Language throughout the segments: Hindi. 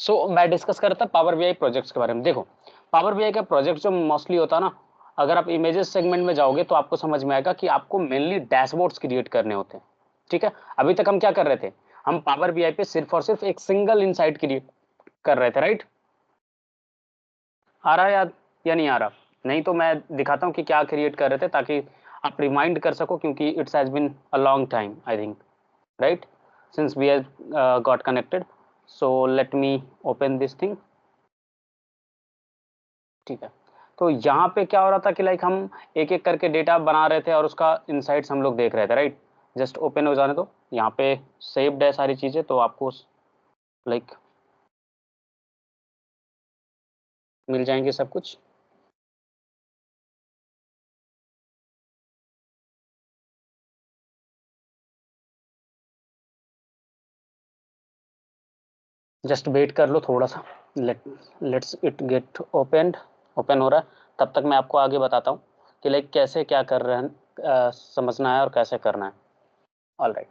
सो मैं डिस्कस करता पावर बीआई प्रोजेक्ट्स के बारे में। देखो, पावर बीआई का प्रोजेक्ट जो मोस्टली होता है ना, अगर आप इमेजेस सेगमेंट में जाओगे तो आपको समझ में आएगा कि आपको मेनली डैशबोर्ड्स क्रिएट करने होते हैं। ठीक है, अभी तक हम क्या कर रहे थे, हम पावर बीआई पे सिर्फ और सिर्फ एक सिंगल इनसाइट क्रिएट कर रहे थे, राइट। आ रहा है याद या नहीं आ रहा? नहीं तो मैं दिखाता हूँ कि क्या क्रिएट कर रहे थे, ताकि आप रिमाइंड कर सको, क्योंकि it's has been a long time I think, right, since we have got connected. So let me open this thing. ठीक है, तो यहाँ पे क्या हो रहा था कि लाइक हम एक एक करके डेटा बना रहे थे और उसका इनसाइट्स हम लोग देख रहे थे, राइट। जस्ट ओपन हो जाने दो, यहाँ पे सेव्ड है सारी चीज़ें, तो आपको लाइक मिल जाएंगे सब कुछ। जस्ट वेट कर लो थोड़ा सा, लेट्स इट गेट ओपन हो रहा है। तब तक मैं आपको आगे बताता हूँ कि लाइक कैसे क्या कर रहे हैं, समझना है और कैसे करना है। ऑल राइट,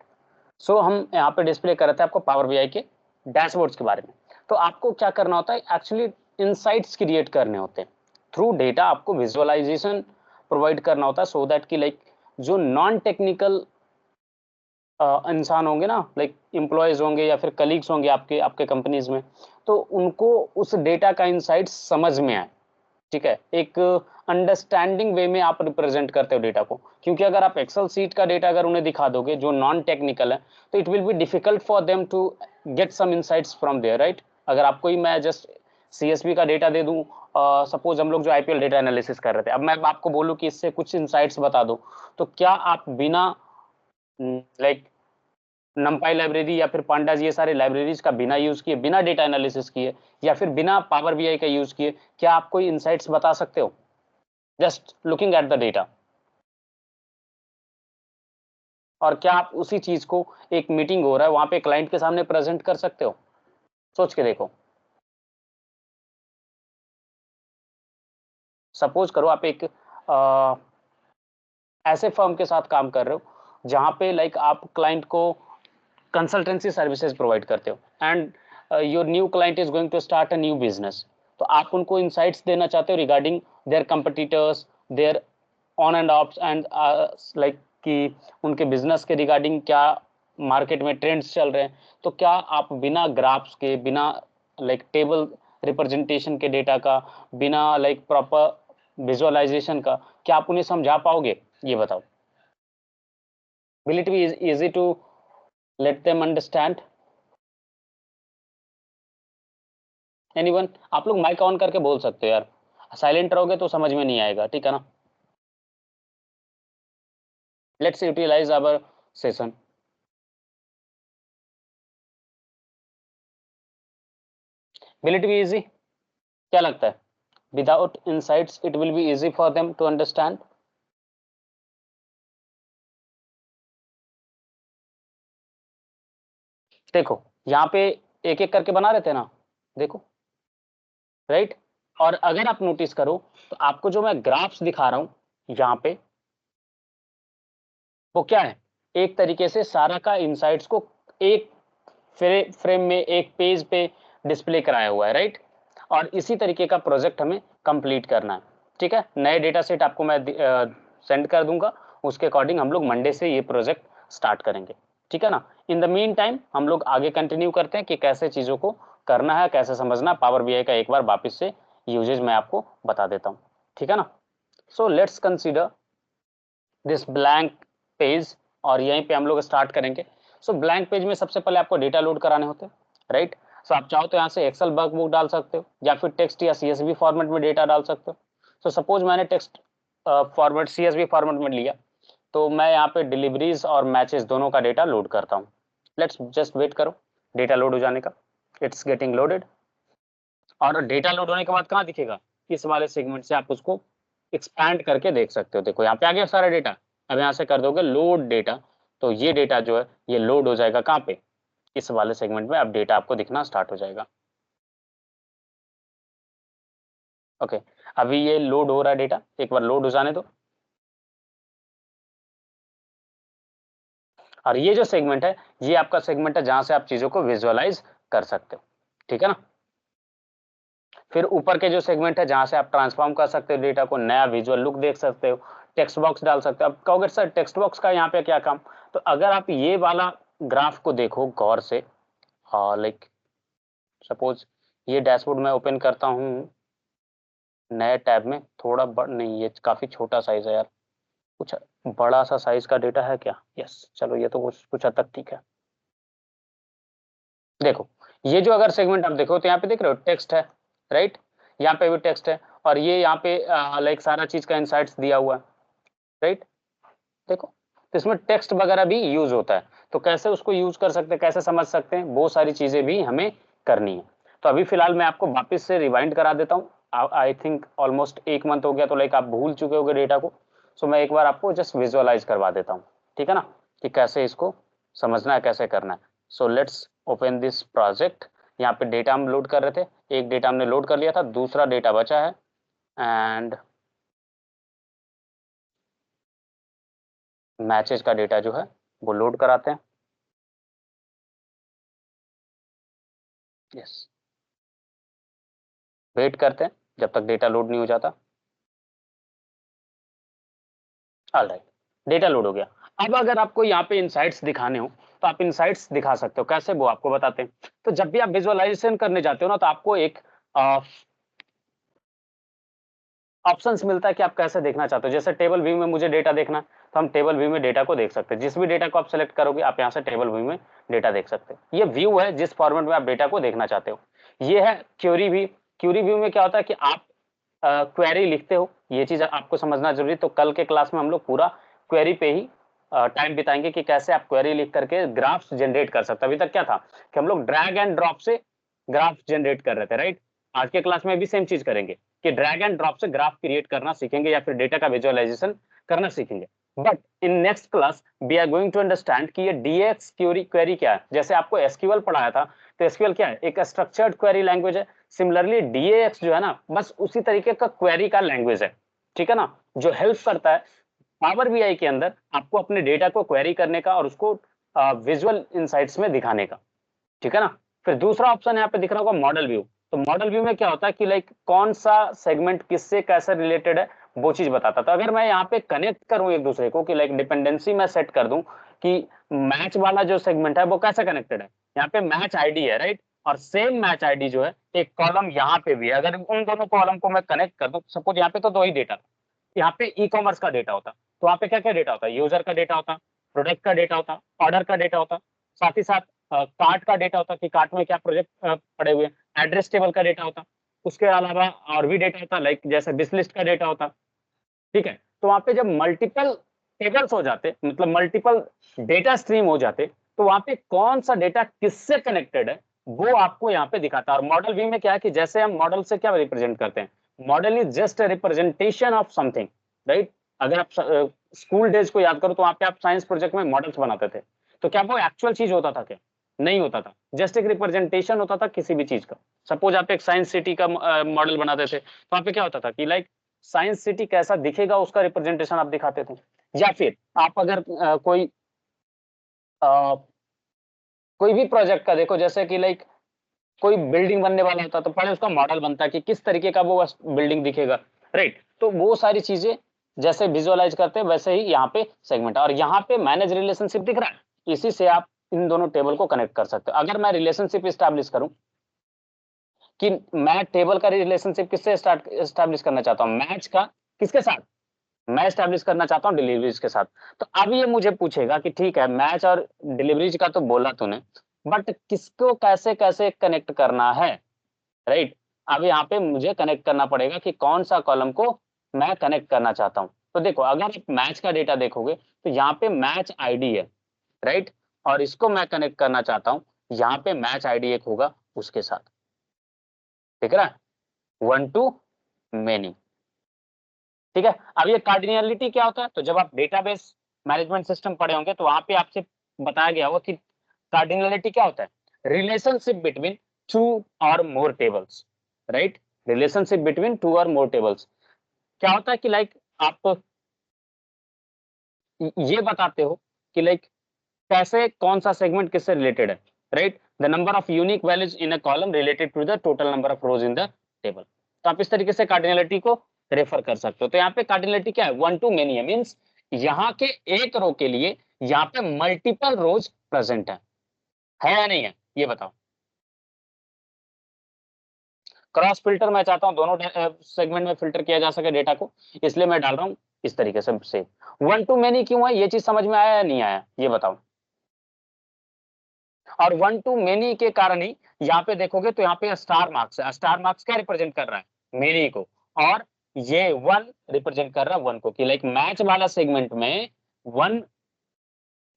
सो हम यहाँ पे डिस्प्ले कर रहे थे आपको पावर बीआई के डैशबोर्ड्स के बारे में। तो आपको क्या करना होता है, एक्चुअली इनसाइट्स क्रिएट करने होते हैं थ्रू डेटा। आपको विजुअलाइजेशन प्रोवाइड करना होता है, सो दैट कि लाइक जो नॉन टेक्निकल इंसान होंगे ना, लाइक एम्प्लॉयज होंगे या फिर कलीग्स होंगे आपके आपके कंपनीज में, तो उनको उस डेटा का इनसाइट्स समझ में आए। ठीक है, एक अंडरस्टैंडिंग वे में आप रिप्रेजेंट करते हो डेटा को, क्योंकि अगर आप एक्सेल सीट का डेटा अगर उन्हें दिखा दोगे जो नॉन टेक्निकल है, तो it will be difficult for them to get some insights from there, right. अगर आपको ही मैं जस्ट सीएसवी का डेटा दे दूं, सपोज हम लोग जो आईपीएल डेटा एनालिसिस कर रहे थे, अब मैं आपको बोलूं कि इससे कुछ इनसाइट्स बता दो, तो क्या आप बिना लाइक नंपाई लाइब्रेरी या फिर पांडाज, ये सारे लाइब्रेरीज का बिना यूज किए, बिना डेटा एनालिसिस किए, या फिर बिना पावर बीआई का यूज किए, क्या आप कोई इनसाइट्स बता सकते हो just looking at the data? और क्या आप उसी चीज को, एक मीटिंग हो रहा है वहां पे क्लाइंट के सामने प्रेजेंट कर सकते हो? सोच के देखो। सपोज करो आप एक ऐसे फर्म के साथ काम कर रहे हो जहां पे लाइक आप क्लाइंट को कंसल्टेंसी सर्विसेज प्रोवाइड करते हो, and your new client is going to start a new business. तो आप उनको इनसाइट्स देना चाहते हो regarding their competitors, their on and offs, and like कि उनके बिजनेस के रिगार्डिंग क्या मार्केट में ट्रेंड्स चल रहे हैं। तो क्या आप बिना ग्राफ्स के, बिना लाइक टेबल रिप्रेजेंटेशन के डेटा का, बिना लाइक प्रॉपर विजुअलाइजेशन का, क्या आप उन्हें समझा पाओगे? ये बताओ। Will it be easy to let them understand? Anyone? आप लोग माइक ऑन करके बोल सकते हो यार, साइलेंट रहोगे तो समझ में नहीं आएगा, ठीक है ना। Let's utilize our session. Will it be easy? क्या लगता है? Without insights it will be easy for them to understand? देखो, यहाँ पे एक एक करके बना रहे थे ना, देखो, राइट। और अगर आप नोटिस करो तो आपको जो मैं ग्राफ्स दिखा रहा हूं यहाँ पे, वो क्या है, एक तरीके से सारा का इनसाइट्स को एक फ्रेम में, एक पेज पे डिस्प्ले कराया हुआ है, राइट। और इसी तरीके का प्रोजेक्ट हमें कंप्लीट करना है। ठीक है, नए डेटा सेट आपको मैं सेंड कर दूंगा, उसके अकॉर्डिंग हम लोग मंडे से ये प्रोजेक्ट स्टार्ट करेंगे, ठीक है ना। इन द मीन टाइम हम लोग आगे कंटिन्यू करते हैं कि कैसे चीज़ों को करना है, कैसे समझना। पावर बीआई का एक बार वापस से यूजेज मैं आपको बता देता हूँ, ठीक है ना। So let's consider this blank page, और यहीं पे हम लोग स्टार्ट करेंगे। सो ब्लैंक पेज में सबसे पहले आपको डेटा लोड कराने होते हैं, राइट। सो आप चाहो तो यहाँ से एक्सेल वर्कबुक डाल सकते हो, या फिर टेक्स्ट या सीएसवी फॉर्मेट में डेटा डाल सकते हो। सो सपोज मैंने टेक्स्ट फॉर्मेट, सीएसवी फॉर्मेट में लिया, तो मैं यहाँ पे डिलीवरीज और मैचेस दोनों का डेटा लोड करता हूँ। लेट्स जस्ट वेट करो डेटा लोड हो जाने का। It's getting loaded. और डेटा लोड होने के बाद कहाँ दिखेगा, इस वाले सेगमेंट से आप उसको एक्सपैंड करके देख सकते हो। देखो यहाँ पे आ गया सारा डेटा। अब यहाँ से कर दोगे लोड डेटा, तो ये डेटा जो है ये लोड हो जाएगा कहाँ पे, इस वाले सेगमेंट में। अब डेटा आपको दिखना स्टार्ट हो जाएगा। ओके, अभी ये लोड हो रहा है डेटा, एक बार लोड हो जाने दो। और ये जो सेगमेंट है, ये आपका सेगमेंट है जहां से आप चीजों को विजुअलाइज कर सकते हो, ठीक है ना। फिर ऊपर के जो सेगमेंट है जहां से आप ट्रांसफॉर्म कर सकते हो डेटा को, नया विजुअल लुक देख सकते हो, टेक्स्ट बॉक्स डाल सकते हो। अब कहोगे सर टेक्स्ट बॉक्स का यहाँ पे क्या काम, तो अगर आप ये वाला ग्राफ को देखो गौर से, लाइक सपोज ये डैशबोर्ड मैं ओपन करता हूँ नए टैब में, थोड़ा नहीं ये काफी छोटा साइज है यार, कुछ बड़ा सा साइज का डेटा है क्या? यस, चलो ये तो कुछ हद तक ठीक है। देखो ये जो अगर सेगमेंट आप देखो तो यहाँ पे देख रहे हो टेक्स्ट है, राइट, यहाँ पे भी टेक्स्ट है, और ये यहाँ पे लाइक सारा चीज का इंसाइट्स दिया हुआ है, राइट। देखो तो इसमें टेक्स्ट वगैरह भी यूज होता है, तो कैसे उसको यूज कर सकते हैं, कैसे समझ सकते हैं, वो सारी चीजें भी हमें करनी है। तो अभी फिलहाल मैं आपको वापस से रिवाइंड करा देता हूँ। आई थिंक ऑलमोस्ट 1 मंथ हो गया, तो लाइक आप भूल चुके होगे डेटा को, सो मैं एक बार आपको जस्ट विजुअलाइज करवा देता हूँ, ठीक है ना, कि कैसे इसको समझना है, कैसे करना है। So let's open this project. यहाँ पे डेटा हम लोड कर रहे थे, एक डेटा हमने लोड कर लिया था, दूसरा डेटा बचा है, एंड मैचेस का डेटा जो है वो लोड कराते हैं। यस, वेट करते हैं जब तक डेटा लोड नहीं हो जाता। ऑलराइट, डेटा लोड हो गया। अब अगर आपको यहाँ पे इनसाइट्स दिखाने हो तो आप इनसाइट्स दिखा सकते हो, कैसे वो आपको बताते हैं। तो जब भी आप विजुअलाइजेशन करने जाते हो ना, तो आपको एक ऑप्शंस मिलता है कि आप कैसे देखना चाहते हो। जैसे टेबल व्यू में मुझे डेटा देखना है, तो हम टेबल व्यू में डेटा को देख सकते हैं। जिस भी डेटा को आप सेलेक्ट करोगे आप यहाँ से टेबल व्यू में डेटा देख सकते हैं। ये व्यू है जिस फॉर्मेट में आप डेटा को देखना चाहते हो। ये है क्वेरी व्यू। क्वेरी व्यू में क्या होता है कि आप क्वेरी लिखते हो, ये चीज आपको समझना जरूरी। तो कल के क्लास में हम लोग पूरा क्वेरी पे ही टाइम बिताएंगे कि कैसे आप क्वेरी लिख करके ग्राफ्स जनरेट कर सकते हैं। अभी तक क्या था कि हम लोग ड्रैग एंड ड्रॉप से ग्राफ जनरेट कर रहे थे, राइट। आज के क्लास में भी सेम चीज करेंगे कि ड्रैग एंड ड्रॉप से ग्राफ क्रिएट करना सीखेंगे या फिर डेटा का विजुअलाइजेशन करना सीखेंगे। But in next class we are going to understand कि ये डीएक्स क्वेरी क्या है। जैसे आपको एसक्यूएल पढ़ाया था, तो एसक्यूएल क्या है, एक स्ट्रक्चर्ड क्वेरी लैंग्वेज है। सिमिलरली डीएक्स जो है ना, बस उसी तरीके का क्वेरी का लैंग्वेज है, ठीक है ना, जो हेल्प करता है पावर बीआई के अंदर आपको अपने डेटा को क्वेरी करने का और उसको विजुअल इनसाइट्स में दिखाने का, ठीक है ना। फिर दूसरा ऑप्शन यहाँ पे दिख रहा होगा मॉडल व्यू। तो मॉडल व्यू में क्या होता है कि लाइक कौन सा सेगमेंट किससे कैसे रिलेटेड है वो चीज बताता था। अगर मैं यहाँ पे कनेक्ट करूं एक दूसरे को कि लाइक डिपेंडेंसी मैं सेट कर दूं कि मैच वाला जो सेगमेंट है वो कैसे कनेक्टेड है, यहाँ पे मैच आईडी है, राइट, और सेम मैच आईडी जो है एक कॉलम यहाँ पे भी है। अगर उन दोनों कॉलम को मैं कनेक्ट कर दूं, सपोज यहाँ पे तो दो ही डेटा, यहाँ पे ई कॉमर्स का डेटा होता, तो वहाँ पे क्या क्या डेटा होता है, यूजर का डेटा होता, प्रोडक्ट का डेटा होता, ऑर्डर का डेटा होता, साथ ही साथ कार्ट का डेटा होता कि कार्ट में क्या प्रोजेक्ट पड़े हुए, एड्रेस टेबल का डेटा होता, उसके अलावा और भी डेटा होता लाइक जैसे विश लिस्ट का डेटा होता, ठीक है। तो वहां पे जब मल्टीपल टेबल्स हो जाते, मतलब मल्टीपल डेटा स्ट्रीम हो जाते, तो वहां पे कौन सा डेटा किससे कनेक्टेड है वो आपको यहाँ पे दिखाता है। और मॉडल व्यू में क्या है कि जैसे हम मॉडल से क्या रिप्रेजेंट करते हैं, model is just a representation of something, right. अगर आप स्कूल डेज को याद करो तो वहां पे आप साइंस प्रोजेक्ट में मॉडल्स बनाते थे, तो क्या वो एक्चुअल चीज होता था क्या? नहीं होता था, जस्ट एक रिप्रेजेंटेशन होता था किसी भी चीज का। सपोज आप एक साइंस सिटी का मॉडल बनाते थे, तो वहां पे क्या होता था कि लाइक साइंस सिटी कैसा दिखेगा उसका रिप्रेजेंटेशन आप दिखाते थे। या फिर आप अगर अ, कोई भी प्रोजेक्ट का देखो, जैसे कि लाइक कोई बिल्डिंग बनने वाला होता तो पहले उसका मॉडल बनता है कि किस तरीके का वो बिल्डिंग दिखेगा, राइट। तो वो सारी चीजें जैसे विजुअलाइज करते हैं वैसे ही यहाँ पे सेगमेंट है। और यहाँ पे मैनेज रिलेशनशिप दिख रहा है, इसी से आप इन दोनों टेबल को कनेक्ट कर सकते हो। अगर मैं रिलेशनशिप स्टैब्लिश करूं कि मैं टेबल का रिलेशनशिप किससे स्टैब्लिश करना चाहता हूँ, मैच का किसके साथ, मैं स्टैब्लिश करना चाहता हूँ डिलीवरीज के साथ। तो अब ये मुझे पूछेगा कि ठीक है मैच और डिलीवरीज का तो बोला तूने, बट किसको कैसे कैसे कनेक्ट करना है, राइट। अब यहाँ पे मुझे कनेक्ट करना पड़ेगा कि कौन सा कॉलम को मैं कनेक्ट करना चाहता हूँ। तो देखो अगर आप मैच का डेटा देखोगे तो यहाँ पे मैच आईडी है, राइट, और इसको मैं कनेक्ट करना चाहता हूँ, यहाँ पे मैच आईडी एक होगा उसके साथ, ठीक है ना, वन टू मेनी, ठीक है। अब ये कार्डिनलिटी क्या होता है, तो जब आप डेटाबेस मैनेजमेंट सिस्टम पढ़े होंगे तो वहां पे आपसे बताया गया होगा कि कार्डिनलिटी क्या होता है, relationship between two or more tables, right, relationship between two or more tables. क्या होता है कि लाइक आप ये बताते हो कि लाइक कैसे कौन सा सेगमेंट किससे रिलेटेड है, राइट। The number of unique values in a column related to the total number of rows in the table. तो आप इस तरीके से कार्डिनलिटी को रेफर कर सकते हो। तो यहाँ पे कार्डिनलिटी क्या है, 1 to many है, मीन्स यहाँ के एक रो के लिए यहाँ पे मल्टीपल रोज प्रेजेंट है या नहीं है, ये बताओ। क्रॉस फिल्टर मैं चाहता हूं दोनों सेगमेंट में फिल्टर किया जा सके डेटा को, इसलिए मैं डाल रहा हूं इस तरीके से। 1 to many क्यों है, ये चीज समझ में आया या नहीं आया, ये बताओ। और 1 to many के कारण ही यहाँ पे देखोगे तो यहाँ पे स्टार मार्क्स है। स्टार मार्क्स क्या रिप्रेजेंट कर रहा है, मेनी को, और ये 1 रिप्रेजेंट कर रहा है 1 को, कि लाइक मैच वाला सेगमेंट में 1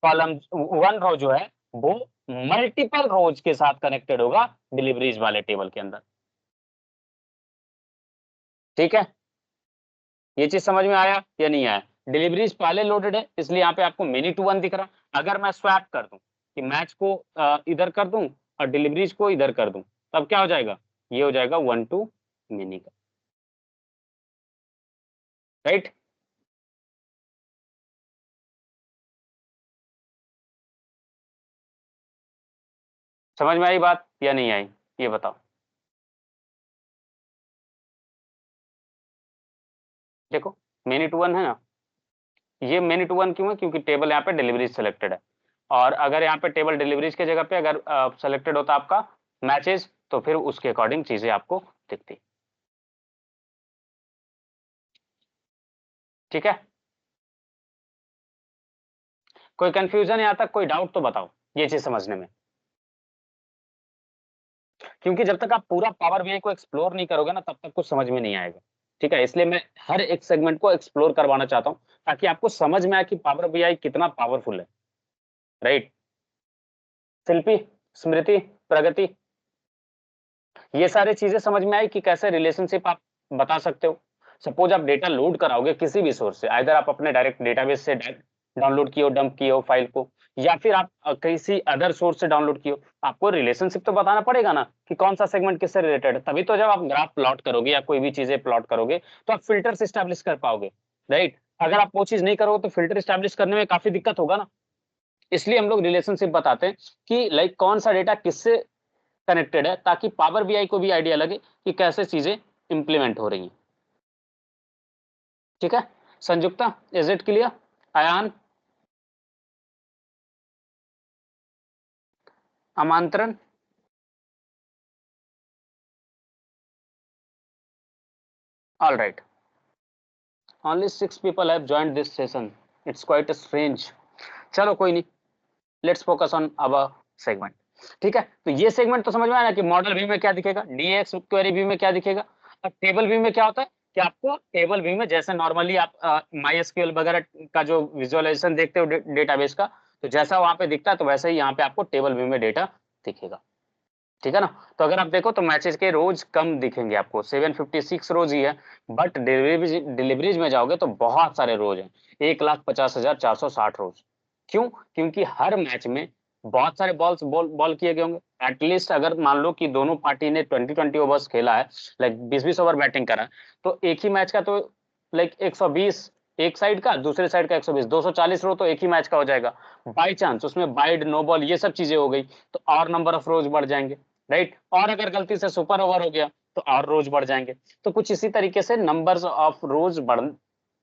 कॉलम 1 रो जो है वो मल्टीपल रोज के साथ कनेक्टेड होगा डिलीवरीज वाले टेबल के अंदर। ठीक है, ये चीज समझ में आया या नहीं आया। डिलीवरीज पहले लोडेड है, इसलिए यहाँ पे आपको मेनी टू 1 दिख रहा। अगर मैं स्वैप कर दूं कि मैच को इधर कर दूं और डिलीवरीज को इधर कर दूं, तब क्या हो जाएगा, ये हो जाएगा 1 to many का, राइट। समझ में आई बात या नहीं आई, ये बताओ। देखो मेनी टू 1 है ना, ये मेनी टू 1 क्यों है, क्योंकि टेबल यहाँ पे डिलीवरीज सेलेक्टेड है। और अगर यहाँ पे टेबल डिलीवरीज की जगह पे अगर सेलेक्टेड होता आपका मैचेस, तो फिर उसके अकॉर्डिंग चीजें आपको दिखती। ठीक है, कोई कंफ्यूजन यहाँ तक, कोई डाउट तो बताओ ये चीज समझने में। क्योंकि जब तक आप पूरा पावर बीआई को एक्सप्लोर नहीं करोगे ना, तब तक कुछ समझ में नहीं आएगा। ठीक है, इसलिए मैं हर एक सेगमेंट को एक्सप्लोर करवाना चाहता हूँ, ताकि आपको समझ में आए कि पावर बीआई कितना पावरफुल है, राइट। शिल्पी, स्मृति, प्रगति, ये सारी चीजें समझ में आई कि कैसे रिलेशनशिप आप बता सकते हो। सपोज आप डेटा लोड कराओगे किसी भी सोर्स से, आइदर आप अपने डायरेक्ट डेटाबेस से डाउनलोड किए हो, डंप किए हो फाइल को, या फिर आप किसी अदर सोर्स से डाउनलोड किए हो, आपको रिलेशनशिप तो बताना पड़ेगा ना कि कौन सा सेगमेंट किससे रिलेटेड है। तभी तो जब आप ग्राफ प्लॉट करोगे या कोई भी चीजें प्लॉट करोगे तो आप फिल्टर्स स्टैब्लिश कर पाओगे, राइट। अगर आप वो चीज नहीं करोगे तो फिल्टर स्टैब्लिश करने में काफी दिक्कत होगा ना। इसलिए हम लोग रिलेशनशिप बताते हैं कि लाइक कौन सा डेटा किससे कनेक्टेड है, ताकि पावर बीआई को भी आइडिया लगे कि कैसे चीजें इंप्लीमेंट हो रही हैं। ठीक है, संयुक्ता, इज इट क्लियर? अयान, आमंत्रण, all right, only 6 people have joined this session, it's quite strange। चलो कोई नहीं, let's focus on our segment. ठीक है, तो ये सेगमेंट तो समझ में आया ना कि मॉडल व्यू में क्या दिखेगा, डीएक्स क्वेरी व्यू में क्या दिखेगा, और टेबल व्यू में क्या होता है कि आपको टेबल व्यू में जैसे नॉर्मली आप माईएसक्यूएल वगैरह का जो विजुअलाइजेशन देखते हो डेटाबेस का, तो जैसा वहां पे दिखता है तो वैसे ही यहाँ पे आपको टेबल व्यू में डेटा दिखेगा। ठीक है ना। तो अगर आप देखो तो मैचेस के रोज कम दिखेंगे आपको, 756 रोज ही है, बट डिलीवरीज में जाओगे तो बहुत सारे रोज हैं, 1,50,460 रोज। क्यों, क्योंकि हर मैच में बहुत सारे बॉल बॉल किए गए होंगे। एटलीस्ट अगर मान लो कि दोनों पार्टी ने 20-20 ओवर्स खेला है, लाइक 20-20 ओवर बैटिंग करा है, तो एक ही मैच का तो लाइक 120 एक साइड का, दूसरे साइड का 120, 240 रो तो एक ही मैच का हो जाएगा। बाई चांस उसमें बाइड, नो बॉल, ये सब चीजें हो गई, तो और नंबर ऑफ रोज बढ़ जाएंगे, राइट। और अगर गलती से सुपर ओवर हो गया तो और रोज बढ़ जाएंगे। तो कुछ इसी तरीके से नंबर्स ऑफ रोज बढ़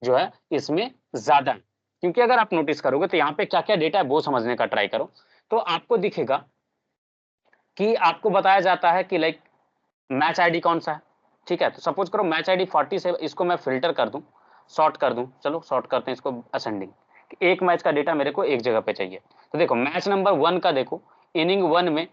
जो है इसमें ज्यादा है। क्योंकि अगर आप नोटिस करोगे तो यहाँ पे क्या क्या डेटा है वो समझने का ट्राई करो, तो आपको दिखेगा कि आपको बताया जाता है कि लाइक मैच आईडी कौन सा है। ठीक है, तो सपोज करो मैच आईडी 40 से, इसको मैं फिल्टर कर दूं, सॉर्ट कर दूं, चलो सॉर्ट करते हैं इसको असेंडिंग, एक मैच का डेटा मेरे को एक जगह पे चाहिए। तो देखो मैच नंबर 1 का देखो, इनिंग 1 में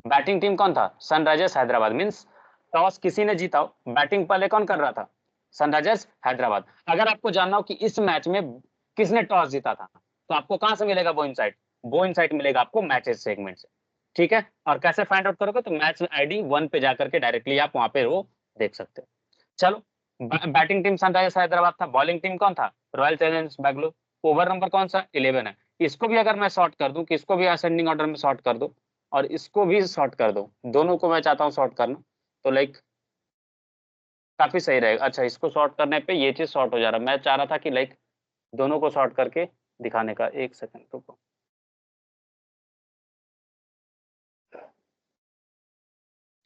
बैटिंग टीम कौन था, सनराइजर्स हैदराबाद, मींस टॉस किसी ने जीता हो, बैटिंग पहले कौन कर रहा था, सनराइजर्स हैदराबाद। अगर आपको जानना हो कि इस मैच में किसने टॉस जीता था, तो आपको कहां से मिलेगा वो इनसाइट, वो इनसाइट मिलेगा आपको मैचेस सेगमेंट से। ठीक है, और कैसे फाइंड आउट करोगे, तो मैच आईडी 1 पे जाकर के डायरेक्टली आप वहां पे वो देख सकते हो। चलो, बैटिंग टीम सनराइजर्स हैदराबाद था, बॉलिंग टीम कौन था, royal Challengers Bangalore, over number कौन सा, 11 है। इसको भी अगर मैं सॉर्ट कर दूं कि इसको भी असेंडिंग ऑर्डर में सॉर्ट कर दो और इसको भी सॉर्ट कर दो, दोनों को मैं चाहता हूँ सॉर्ट करना, तो लाइक काफी सही रहेगा। अच्छा, इसको सॉर्ट करने पे ये चीज सॉर्ट हो जा रहा है, मैं चाह रहा था कि लाइक दोनों को सॉर्ट करके दिखाने का, एक सेकंड रुको।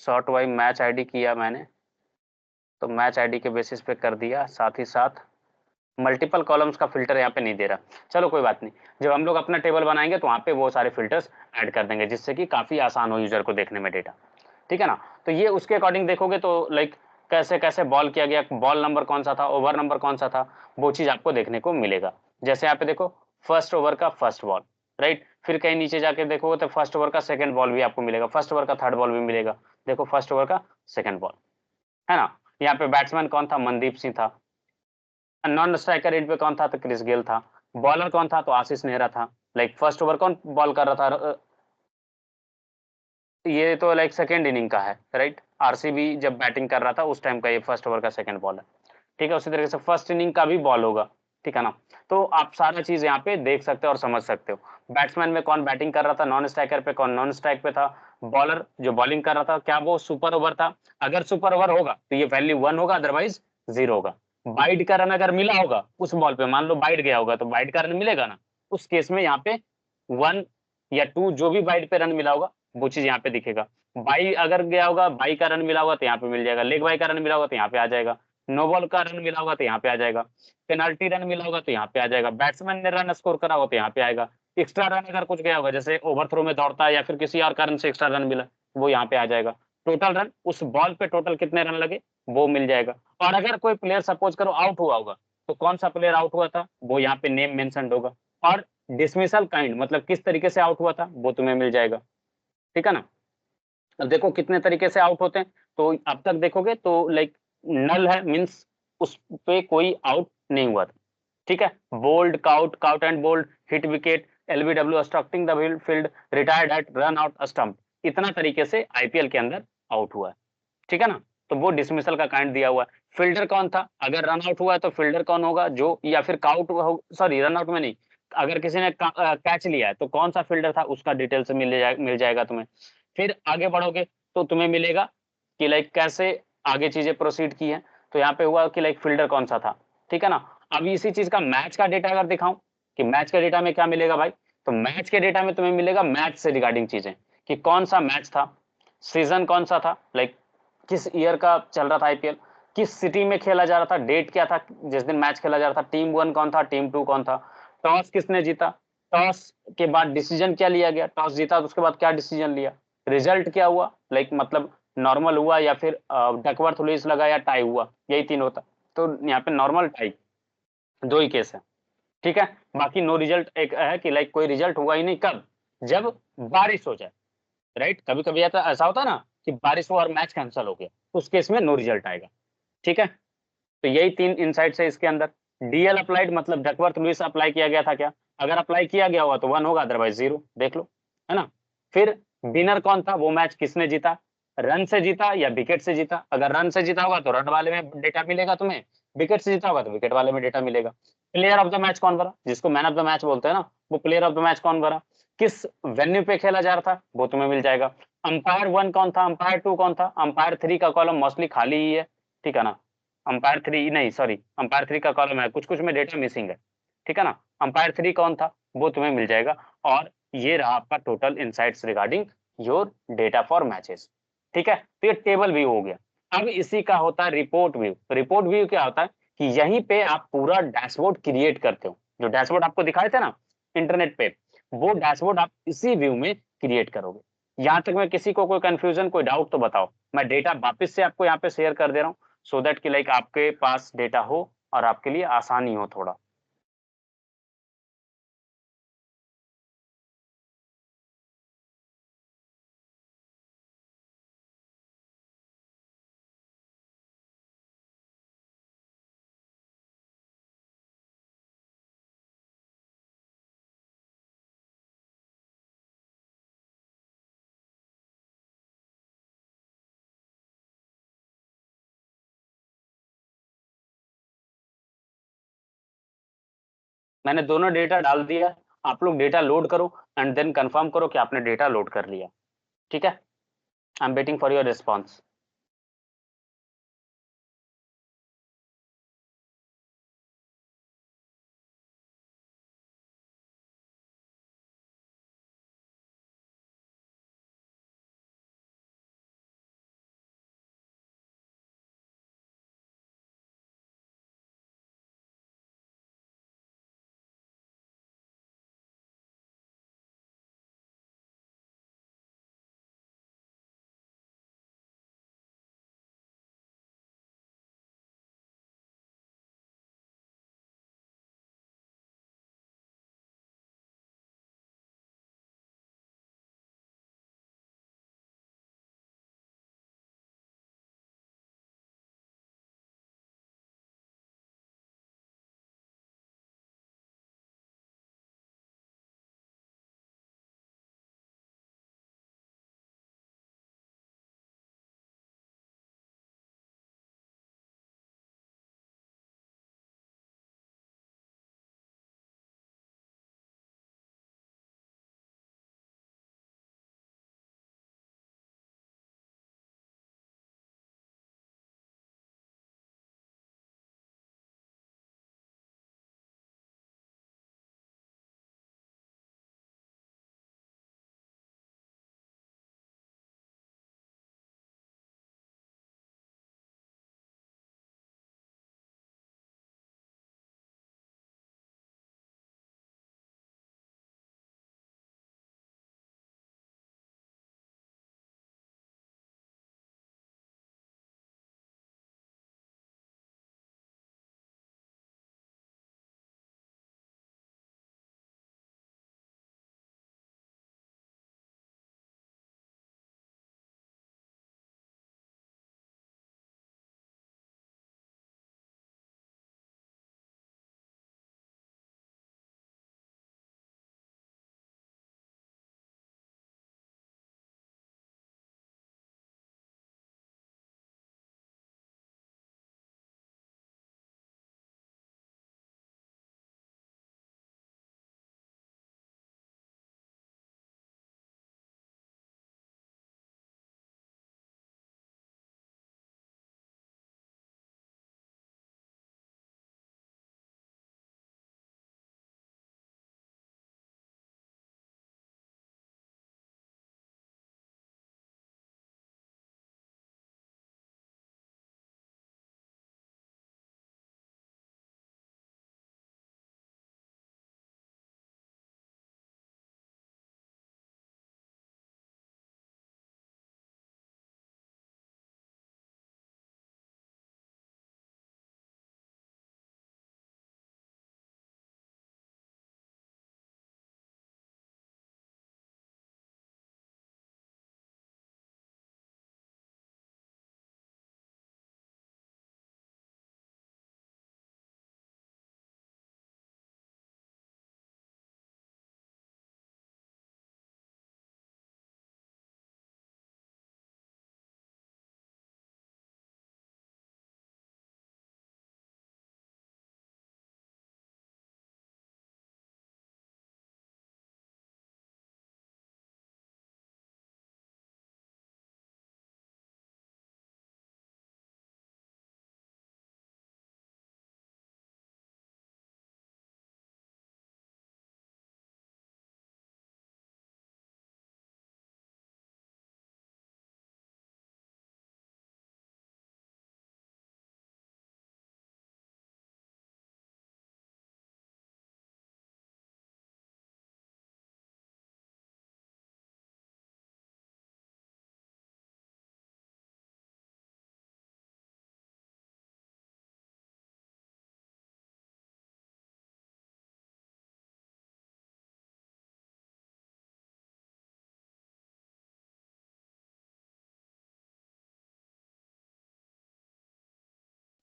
सॉर्ट बाई मैच आईडी किया मैंने, तो मैच आईडी के बेसिस पे कर दिया, साथ ही साथ मल्टीपल कॉलम्स का फिल्टर यहाँ पे नहीं दे रहा। चलो कोई बात नहीं, जब हम लोग अपना टेबल बनाएंगे तो वहाँ पे वो सारे फिल्टर्स ऐड कर देंगे, जिससे कि काफी आसान हो यूजर को देखने में डेटा। ठीक है ना। तो ये उसके अकॉर्डिंग देखोगे तो लाइक कैसे कैसे बॉल किया गया, बॉल नंबर कौन सा था, ओवर नंबर कौन सा था, वो चीज आपको देखने को मिलेगा। जैसे यहाँ पे देखो फर्स्ट ओवर का फर्स्ट बॉल, राइट। फिर कहीं नीचे जाके देखोगे तो फर्स्ट ओवर का सेकंड बॉल भी आपको मिलेगा, फर्स्ट ओवर का थर्ड बॉल भी मिलेगा। देखो फर्स्ट ओवर का सेकंड बॉल, है ना। यहाँ पे बैट्समैन कौन था, मनदीप सिंह था। नॉन स्ट्राइकर एंड पे कौन था, तो क्रिस गेल था। बॉलर कौन था, तो आशीष नेहरा था। लाइक फर्स्ट ओवर कौन बॉल कर रहा था, ये तो लाइक सेकेंड इनिंग का है, राइट। आरसीबी जब बैटिंग कर रहा था उस टाइम का ये फर्स्ट ओवर का सेकंड बॉल है। ठीक है, उसी तरीके से फर्स्ट इनिंग का भी बॉल होगा। ठीक है ना। तो आप सारा चीज यहाँ पे देख सकते हो और समझ सकते हो। बैट्समैन में कौन बैटिंग कर रहा था, नॉन स्ट्राइकर पे कौन नॉन स्ट्राइक पे था। बॉलर जो बॉलिंग कर रहा था, क्या वो सुपर ओवर था। अगर सुपर ओवर होगा तो ये वैल्यू 1 होगा, अदरवाइज 0 होगा। बाइड का रन अगर मिला होगा उस बॉल पे, मान लो बाइड गया होगा तो बाइड का रन मिलेगा ना, उस केस में यहाँ पे 1 या 2 जो भी बाइड पे रन मिला होगा वो चीज यहाँ पे दिखेगा। बाई अगर गया होगा, बाई का रन मिला होगा तो यहाँ पे मिल जाएगा, लेग बाई का रन मिला होगा तो यहाँ पे आ जाएगा, नो बॉल का रन मिला होगा तो यहाँ पे आ जाएगा, पेनाल्टी रन मिला होगा तो यहाँ पे आ जाएगा, बैट्समैन ने रन स्कोर करा होगा तो यहाँ पे आएगा, एक्स्ट्रा रन अगर कुछ गया होगा जैसे ओवरथ्रो में दौड़ता है या फिर किसी और कारण से एक्स्ट्रा रन मिला, वो यहाँ पे आ जाएगा। टोटल रन, उस बॉल पे टोटल कितने रन लगे वो मिल जाएगा। और अगर कोई प्लेयर सपोज करो आउट हुआ होगा तो कौन सा प्लेयर आउट हुआ था वो यहाँ पे नेम मेंशन होगा। और डिसमिसल काइंड मतलब किस तरीके से आउट हुआ था वो तुम्हें मिल जाएगा। ठीक है ना। अब देखो कितने तरीके से आउट होते हैं, तो अब तक देखोगे तो लाइक नल है, मींस उस पे कोई आउट नहीं हुआ था। ठीक है। Bowled, caught, caught and bowled, hit wicket, LBW, obstructing the field, retired hurt, run out, stump, इतना तरीके से आईपीएल के अंदर आउट हुआ है। ठीक है ना। तो वो डिसमिसल का काइंड दिया हुआ है। फील्डर कौन था, अगर रन आउट हुआ है तो फील्डर कौन होगा, जो या फिर काउट, सॉरी रन आउट में नहीं, अगर किसी ने कैच लिया है तो कौन सा फील्डर था उसका डिटेल्स मिल जाएगा तुम्हें। फिर आगे बढ़ोगे तो तुम्हें मिलेगा कि लाइक कैसे आगे चीजें प्रोसीड की है। तो यहाँ पे हुआ कि लाइक फील्डर कौन सा था। ठीक है ना। अब इसी चीज का मैच का डेटा अगर दिखाऊं कि मैच के डेटा में क्या मिलेगा भाई, तो मैच के डेटा में तुम्हें मिलेगा मैच से रिगार्डिंग चीजें, कि कौन सा मैच था, सीजन कौन सा था, लाइक किस ईयर का चल रहा था आईपीएल, किस सिटी में खेला जा रहा था, डेट क्या था जिस दिन मैच खेला जा रहा था, टीम 1 कौन था, टीम 2 कौन था, टॉस किसने जीता, टॉस के बाद डिसीजन क्या लिया गया, टॉस जीता तो उसके बाद क्या डिसीजन लिया, रिजल्ट क्या हुआ, लाइक मतलब नॉर्मल हुआ या फिर डकवर्थ लुईस लगा या टाई हुआ, यही तीन होता। तो यहाँ पे नॉर्मल टाई दो ही केस है। ठीक है। बाकी नो रिजल्ट एक है कि लाइक कोई रिजल्ट हुआ ही नहीं, कब, जब बारिश हो जाए, राइट। कभी कभी ऐसा ऐसा होता है ना कि बारिश हुआ और मैच कैंसिल हो गया, तो उस केस में नो रिजल्ट आएगा। ठीक है। तो यही तीन इनसाइट्स है इसके अंदर। डीएल अप्लाइड मतलब डकवर्थ लुईस अप्लाई किया गया था क्या, अगर अप्लाई किया गया होगा तो 1 होगा, अदरवाइज 0, देख लो, है ना। फिर विनर कौन था, वो मैच किसने जीता, रन से जीता या विकेट से जीता, अगर रन से जीता होगा तो रन वाले में डेटा मिलेगा तुम्हें, विकेट से जीता होगा तो विकेट वाले में डेटा मिलेगा। प्लेयर ऑफ द मैच कौन बना, जिसको मैन ऑफ द मैच बोलते हैं ना, वो प्लेयर ऑफ द मैच कौन बना, किस वेन्यू पे खेला जा रहा था वो तुम्हें मिल जाएगा। अंपायर 1 कौन था, अंपायर 2 कौन था, अंपायर 3 का कॉलम मोस्टली खाली ही है। ठीक है ना। अंपायर 3 नहीं, सॉरी, अंपायर 3 का कॉलम है, कुछ कुछ में डेटा मिसिंग है। ठीक है ना। अंपायर 3 कौन था वो तुम्हें मिल जाएगा। और ये रहा आपका total insights regarding your data for matches. ठीक है। तो ये टेबल व्यू हो गया। अब इसी का होता है रिपोर्ट व्यू। रिपोर्ट व्यू क्या होता है कि यहीं पे आप पूरा डैशबोर्ड क्रिएट करते हो, जो डैशबोर्ड आपको दिखाए थे ना इंटरनेट पे, वो डैशबोर्ड आप इसी व्यू में क्रिएट करोगे। यहां तक में किसी को कोई कंफ्यूजन, कोई डाउट तो बताओ, मैं डेटा वापस से आपको यहाँ पे शेयर कर दे रहा हूँ, सो दैट कि लाइक आपके पास डेटा हो और आपके लिए आसानी हो थोड़ा। मैंने दोनों डेटा डाल दिया, आप लोग डेटा लोड करो एंड देन कंफर्म करो कि आपने डेटा लोड कर लिया। ठीक है। I am waiting for your response.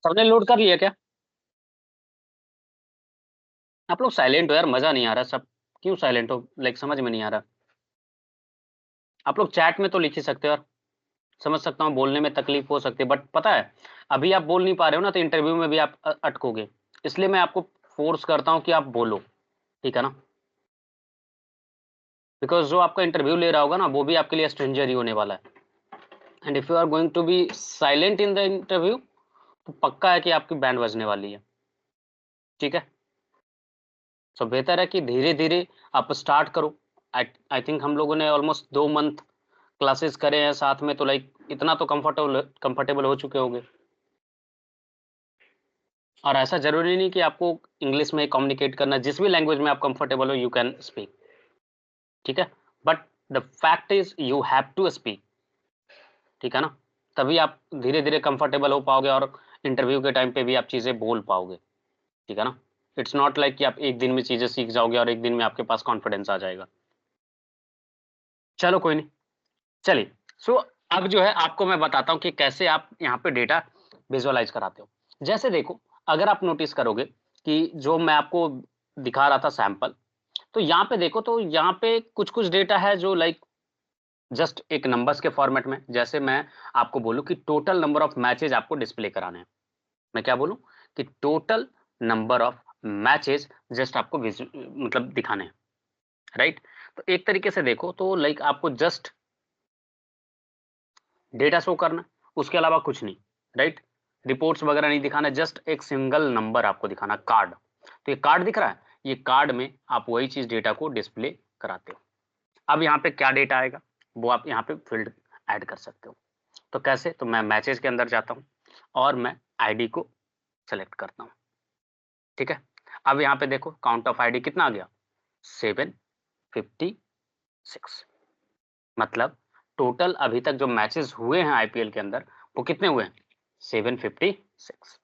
सबने लोड कर लिया क्या? आप लोग साइलेंट हो यार, मजा नहीं आ रहा सब। क्यों साइलेंट हो? लाइक समझ में नहीं आ रहा। आप लोग चैट में तो लिख ही सकते हो यार। समझ सकता हूँ बोलने में तकलीफ हो सकती है, बट पता है अभी आप बोल नहीं पा रहे हो ना, तो इंटरव्यू में भी आप अटकोगे। इसलिए मैं आपको फोर्स करता हूँ कि आप बोलो, ठीक है ना? बिकॉज जो आपका इंटरव्यू ले रहा होगा ना, वो भी आपके लिए स्ट्रेंजर ही होने वाला है। And if you are going to be silent in the interview, तो पक्का है कि आपकी बैंड बजने वाली है, ठीक है? सो बेहतर है कि धीरे धीरे आप स्टार्ट करो। आई थिंक हम लोगों ने ऑलमोस्ट 2 मंथ क्लासेस करे हैं साथ में, तो लाइक इतना तो कंफर्टेबल हो चुके होंगे। और ऐसा जरूरी नहीं कि आपको इंग्लिश में कम्युनिकेट करना, जिस भी लैंग्वेज में आप कंफर्टेबल हो यू कैन स्पीक, ठीक है? But the fact is you have to speak, ठीक है ना? तभी आप धीरे धीरे कंफर्टेबल हो पाओगे और इंटरव्यू के टाइम पे भी आप चीजें बोल पाओगे, ठीक है ना? इट्स नॉट लाइक कि आप एक दिन में चीजें सीख जाओगे और एक दिन में आपके पास कॉन्फिडेंस आ जाएगा। चलो कोई नहीं, चलिए। सो अब जो है आपको मैं बताता हूँ कि कैसे आप यहाँ पे डेटा विजुअलाइज कराते हो। जैसे देखो, अगर आप नोटिस करोगे कि जो मैं आपको दिखा रहा था सैंपल, तो यहाँ पे देखो, तो यहाँ पे कुछ कुछ डेटा है जो लाइक जस्ट एक नंबर्स के फॉर्मेट में। जैसे मैं आपको बोलूं कि टोटल नंबर ऑफ मैचेज आपको डिस्प्ले कराने हैं, मैं क्या बोलूं कि total number of matches just आपको मतलब दिखाने हैं, राइट? तो एक तरीके से देखो तो लाइक आपको जस्ट डेटा शो करना, उसके अलावा कुछ नहीं, राइट? रिपोर्ट्स वगैरह नहीं दिखाना, जस्ट एक सिंगल नंबर आपको दिखाना, कार्ड। तो ये कार्ड दिख रहा है, ये कार्ड में आप वही चीज डेटा को डिस्प्ले कराते हो। अब यहाँ पे क्या डेटा आएगा, वो आप यहाँ पे फील्ड ऐड कर सकते हो। तो कैसे? तो मैं मैचेज के अंदर जाता हूँ और मैं आईडी को सेलेक्ट करता हूँ, ठीक है? अब यहाँ पे देखो काउंट ऑफ आईडी कितना आ गया, 756। मतलब टोटल अभी तक जो मैचेस हुए हैं आईपीएल के अंदर, वो कितने हुए हैं? 756,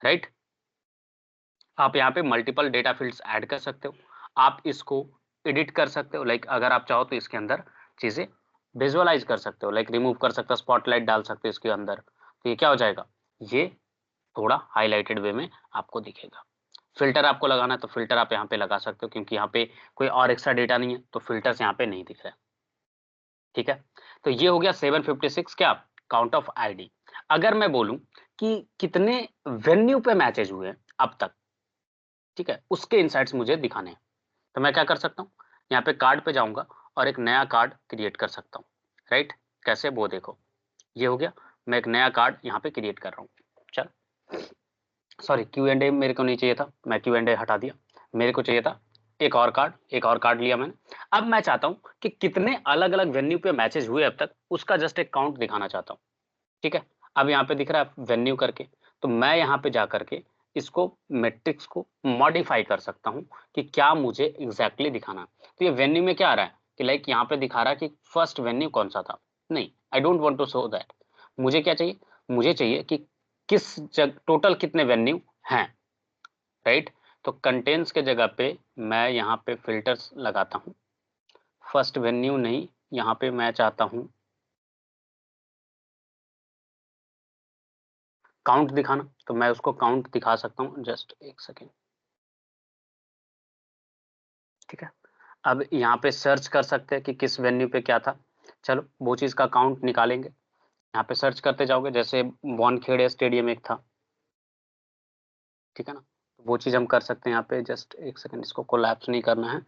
राइट? आप यहाँ पे मल्टीपल डेटा फील्ड्स ऐड कर सकते हो, आप इसको एडिट कर सकते हो। लाइक अगर आप चाहो तो इसके अंदर चीजें विजुअलाइज कर सकते हो, लाइक रिमूव कर सकते हो, स्पॉटलाइट डाल सकते हो इसके अंदर। तो ये क्या हो जाएगा, ये थोड़ा हाईलाइटेड वे में आपको दिखेगा। फिल्टर आपको लगाना है तो फिल्टर आप यहाँ पे लगा सकते हो, क्योंकि यहाँ पे कोई और एक्स्ट्रा डेटा नहीं है, तो फिल्टर्स यहाँ पे नहीं दिख रहा है, ठीक है? तो ये हो गया 756 क्या, काउंट ऑफ आईडी। अगर मैं बोलूं कि कितने वेन्यू पे मैचेज हुए हैं अब तक, ठीक है, उसके इनसाइट्स मुझे दिखाने हैं, तो मैं क्या कर सकता हूँ, यहाँ पे कार्ड पे जाऊंगा और एक नया कार्ड क्रिएट कर सकता हूँ, राइट? कैसे, वो देखो, ये हो गया। मैं एक नया कार्ड यहाँ पे क्रिएट कर रहा हूँ। चल, सॉरी, क्यू एंड ए मेरे को नहीं चाहिए था, मैं क्यू एंड ए हटा दिया। मेरे को चाहिए था एक और कार्ड, एक और कार्ड लिया मैंने। अब मैं चाहता हूँ कि कितने अलग अलग वेन्यू पे मैचेज हुए अब तक, उसका जस्ट एक काउंट दिखाना चाहता हूँ, ठीक है? अब यहाँ पे दिख रहा है वेन्यू करके, तो मैं यहाँ पे जा करके इसको मैट्रिक्स को मॉडिफाई कर सकता हूँ कि क्या मुझे एग्जैक्टली दिखाना है। तो ये वेन्यू में क्या आ रहा है कि लाइक यहाँ पे दिखा रहा है कि फर्स्ट वेन्यू कौन सा था। नहीं, I don't want to show that. मुझे क्या चाहिए, मुझे चाहिए कि किस जग टोटल कितने वेन्यू हैं, राइट? तो कंटेंट्स के जगह पे मैं यहाँ पे फिल्टर्स लगाता हूँ, फर्स्ट वेन्यू नहीं, यहाँ पे मैं चाहता हूँ काउंट दिखाना, तो मैं उसको काउंट दिखा सकता हूँ, जस्ट एक सेकेंड, ठीक है? अब यहाँ पे सर्च कर सकते हैं कि किस वेन्यू पे क्या था। चलो वो चीज़ का काउंट निकालेंगे, यहाँ पे सर्च करते जाओगे, जैसे वानखेड़े स्टेडियम एक था, ठीक है ना? तो वो चीज़ हम कर सकते हैं यहाँ पे, जस्ट एक सेकेंड, इसको कोलैप्स नहीं करना है।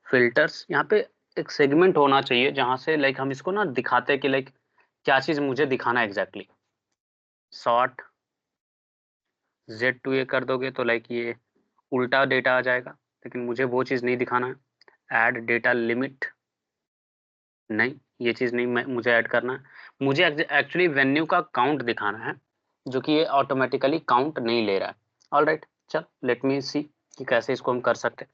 फिल्टर्स, यहाँ पे एक सेगमेंट होना चाहिए जहाँ से लाइक हम इसको ना दिखाते हैं कि लाइक क्या चीज़ मुझे दिखाना है exactly. Short Z to A कर दोगे तो लाइक ये उल्टा डेटा आ जाएगा, लेकिन मुझे वो चीज़ नहीं दिखाना है। ऐड डेटा लिमिट, नहीं, ये चीज़ नहीं मैं मुझे ऐड करना है। मुझे एक्चुअली वेन्यू का काउंट दिखाना है, जो कि ये ऑटोमेटिकली काउंट नहीं ले रहा है। ऑलराइट, चल लेट मी सी कि कैसे इसको हम कर सकते हैं।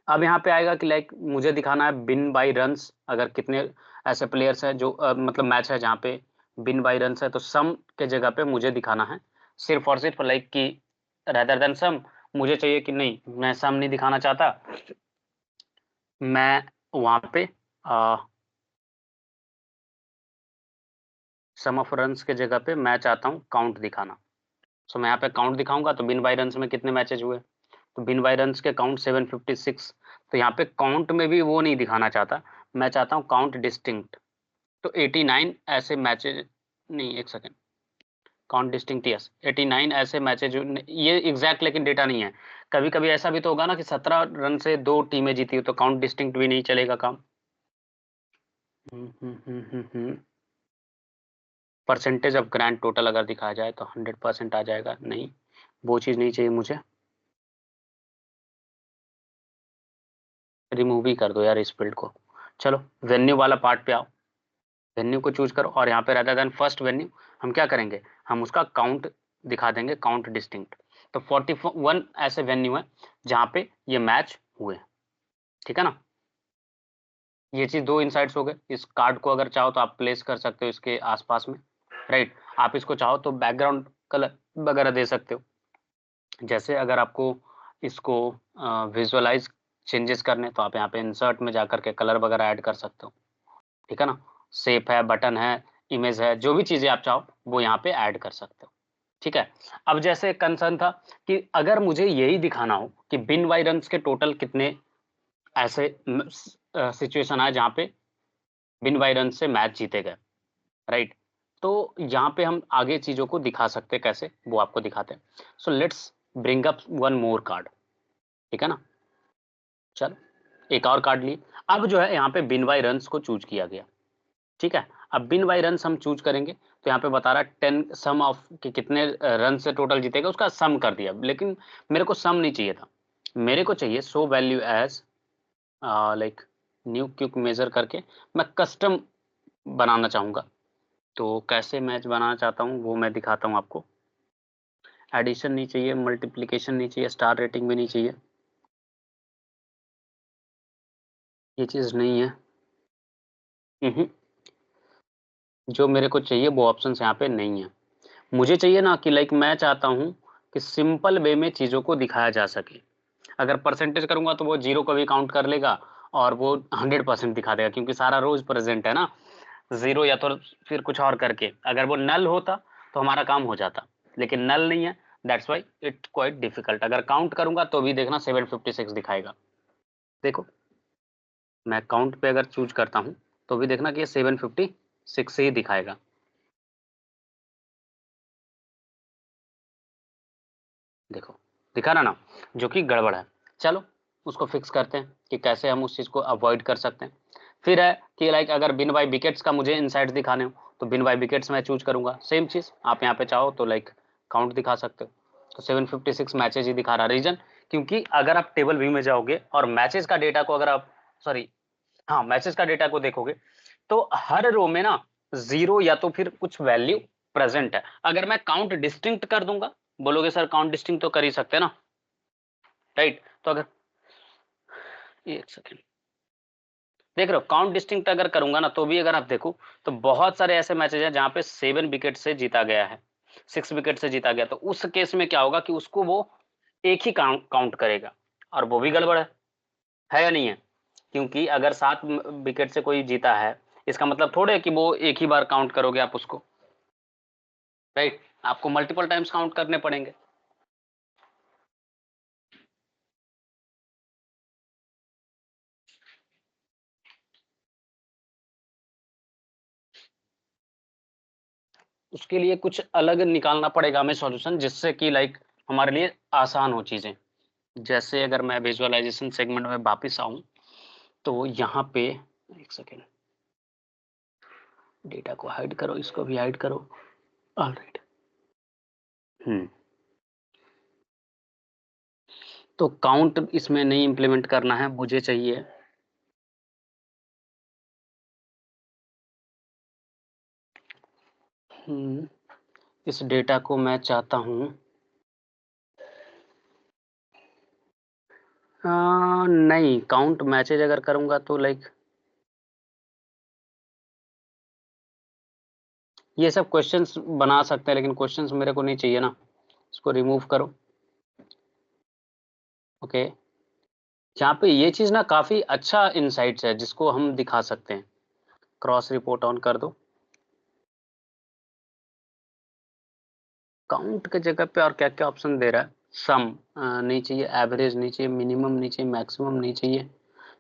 अब यहाँ पे आएगा कि लाइक मुझे दिखाना है बिन बाई रन्स, अगर कितने ऐसे प्लेयर्स हैं जो मतलब मैच है जहाँ पे बिन बाई रन्स है, तो सम के जगह पे मुझे दिखाना है सिर्फ और सिर्फ लाइक कि रेदर देन सम। मुझे चाहिए कि नहीं, मैं सम नहीं दिखाना चाहता, मैं वहाँ पे सम ऑफ रन्स के जगह पे मैं चाहता हूँ काउंट दिखाना। सो मैं यहाँ पे काउंट दिखाऊंगा तो बिन बाय रन्स में कितने मैचेज हुए, तो बिन बाय रन्स के काउंट 756। तो यहाँ पे काउंट में भी वो नहीं दिखाना चाहता, मैं चाहता हूँ काउंट डिस्टिंक्ट। तो 89 ऐसे मैचेज, नहीं एक सेकेंड, काउंट डिस्टिंक्ट, यस 89 ऐसे मैचेज, ये एग्जैक्ट लेकिन डेटा नहीं है। कभी कभी ऐसा भी तो होगा ना कि 17 रन से 2 टीमें जीती हो तो काउंट डिस्टिंक्ट भी नहीं चलेगा काम। परसेंटेज ऑफ ग्रैंड टोटल अगर दिखाया जाए तो 100% आ जाएगा, नहीं वो चीज़ नहीं चाहिए मुझे, रिमूव ही कर दो यार इस फील्ड को। चलो वेन्यू वाला पार्ट पे आओ, वेन्यू को चूज करो और यहाँ पे रहता देन फर्स्ट वेन्यू हम क्या करेंगे, हम उसका काउंट दिखा देंगे, काउंट डिस्टिंक्ट। तो 41 ऐसे वेन्यू है जहाँ पे ये मैच हुए, ठीक है ना। ये चीज दो इनसाइड्स हो गए। इस कार्ड को अगर चाहो तो आप प्लेस कर सकते हो इसके आसपास में, राइट। आप इसको चाहो तो बैकग्राउंड कलर वगैरह दे सकते हो। जैसे अगर आपको इसको विजुअलाइज चेंजेस करने तो आप यहाँ पे इंसर्ट में जाकर के कलर वगैरह ऐड कर सकते हो, ठीक है ना। शेप है, बटन है, इमेज है, जो भी चीजें आप चाहो वो यहाँ पे ऐड कर सकते हो, ठीक है। अब जैसे कंसर्न था कि अगर मुझे यही दिखाना हो कि बिन बाई रन्स के टोटल कितने ऐसे सिचुएशन आए जहाँ पे बिन बाई रन से मैच जीते गए, राइट। तो यहाँ पे हम आगे चीजों को दिखा सकते हैं, कैसे वो आपको दिखाते हैं। So let's bring up one more card, ठीक है ना। चलो एक और कार्ड लिए। अब जो है यहाँ पे बिन बाई रन्स को चूज किया गया, ठीक है। अब बिन बाई रन्स हम चूज करेंगे तो यहाँ पे बता रहा है 10 सम ऑफ कि कितने रन से टोटल जीतेगा, उसका सम कर दिया। लेकिन मेरे को सम नहीं चाहिए था, मेरे को चाहिए so value as like new quick measure करके मैं कस्टम बनाना चाहूंगा। तो कैसे मैच बनाना चाहता हूँ वो मैं दिखाता हूँ आपको। एडिशन नहीं चाहिए, मल्टीप्लिकेशन नहीं चाहिए, स्टार रेटिंग भी नहीं चाहिए, ये चीज़ नहीं है। जो मेरे को चाहिए वो ऑप्शंस यहाँ पे नहीं है। मुझे चाहिए ना कि लाइक मैं चाहता हूँ कि सिंपल वे में चीज़ों को दिखाया जा सके। अगर परसेंटेज करूंगा तो वो जीरो को भी काउंट कर लेगा और वो 100% दिखा देगा, क्योंकि सारा रोज प्रेजेंट है ना। जीरो या तो फिर कुछ और करके, अगर वो नल होता तो हमारा काम हो जाता, लेकिन नल नहीं है, that's why it quite difficult. अगर काउंट करूंगा तो भी देखना 756 दिखाएगा। देखो मैं काउंट पे अगर चूज करता हूँ तो भी देखना कि ये 756 से ही दिखाएगा। देखो दिखा रहा ना, जो कि गड़बड़ है। चलो उसको फिक्स करते हैं कि कैसे हम उस चीज को अवॉइड कर सकते हैं। फिर है कि लाइक अगर बिन बाई विकेट्स का मुझे इनसाइड्स दिखाने हो तो बिन बाई विकेट्स मैं चूज करूंगा। सेम चीज आप यहाँ पे चाहो तो लाइक काउंट दिखा सकते हो। तो 756 मैचेज ही दिखा रहा। रीजन क्योंकि अगर आप टेबल व्यू में जाओगे और मैचेस का डेटा को अगर आप सॉरी हाँ मैचेस का डेटा को देखोगे तो हर रो में ना जीरो या तो फिर कुछ वैल्यू प्रेजेंट है। अगर मैं काउंट डिस्टिंक्ट कर दूंगा, बोलोगे सर काउंट डिस्टिंक्ट तो कर ही सकते हैं ना, राइट। तो अगर एक सेकेंड देख रहे हो, काउंट डिस्टिंक्ट अगर करूंगा ना तो भी अगर आप देखो तो बहुत सारे ऐसे मैचेज हैं जहां पे 7 विकेट से जीता गया है, 6 विकेट से जीता गया। तो उस केस में क्या होगा कि उसको वो एक ही काउंट करेगा, और वो भी गड़बड़ है या नहीं है। क्योंकि अगर 7 विकेट से कोई जीता है इसका मतलब थोड़े है कि वो एक ही बार काउंट करोगे आप उसको, राइट। आपको मल्टीपल टाइम्स काउंट करने पड़ेंगे। उसके लिए कुछ अलग निकालना पड़ेगा हमें सॉल्यूशन, जिससे कि लाइक हमारे लिए आसान हो चीजें। जैसे अगर मैं विजुअलाइजेशन सेगमेंट में वापस आऊं तो यहाँ पे एक सेकेंड, डेटा को हाइड करो, इसको भी हाइड करो, ऑलराइट। हम्म तो काउंट इसमें नहीं इंप्लीमेंट करना है, मुझे चाहिए इस डेटा को मैं चाहता हूँ नहीं, काउंट मैचेज अगर करूंगा तो लाइक ये सब क्वेश्चंस बना सकते हैं, लेकिन क्वेश्चंस मेरे को नहीं चाहिए ना, इसको रिमूव करो। ओके यहाँ पे ये चीज ना काफी अच्छा इंसाइट्स है जिसको हम दिखा सकते हैं। क्रॉस रिपोर्ट ऑन कर दो। काउंट के जगह पे और क्या क्या ऑप्शन दे रहा है? सम नहीं चाहिए, एवरेज नहीं चाहिए, मिनिमम नहीं चाहिए, मैक्सिमम नहीं चाहिए,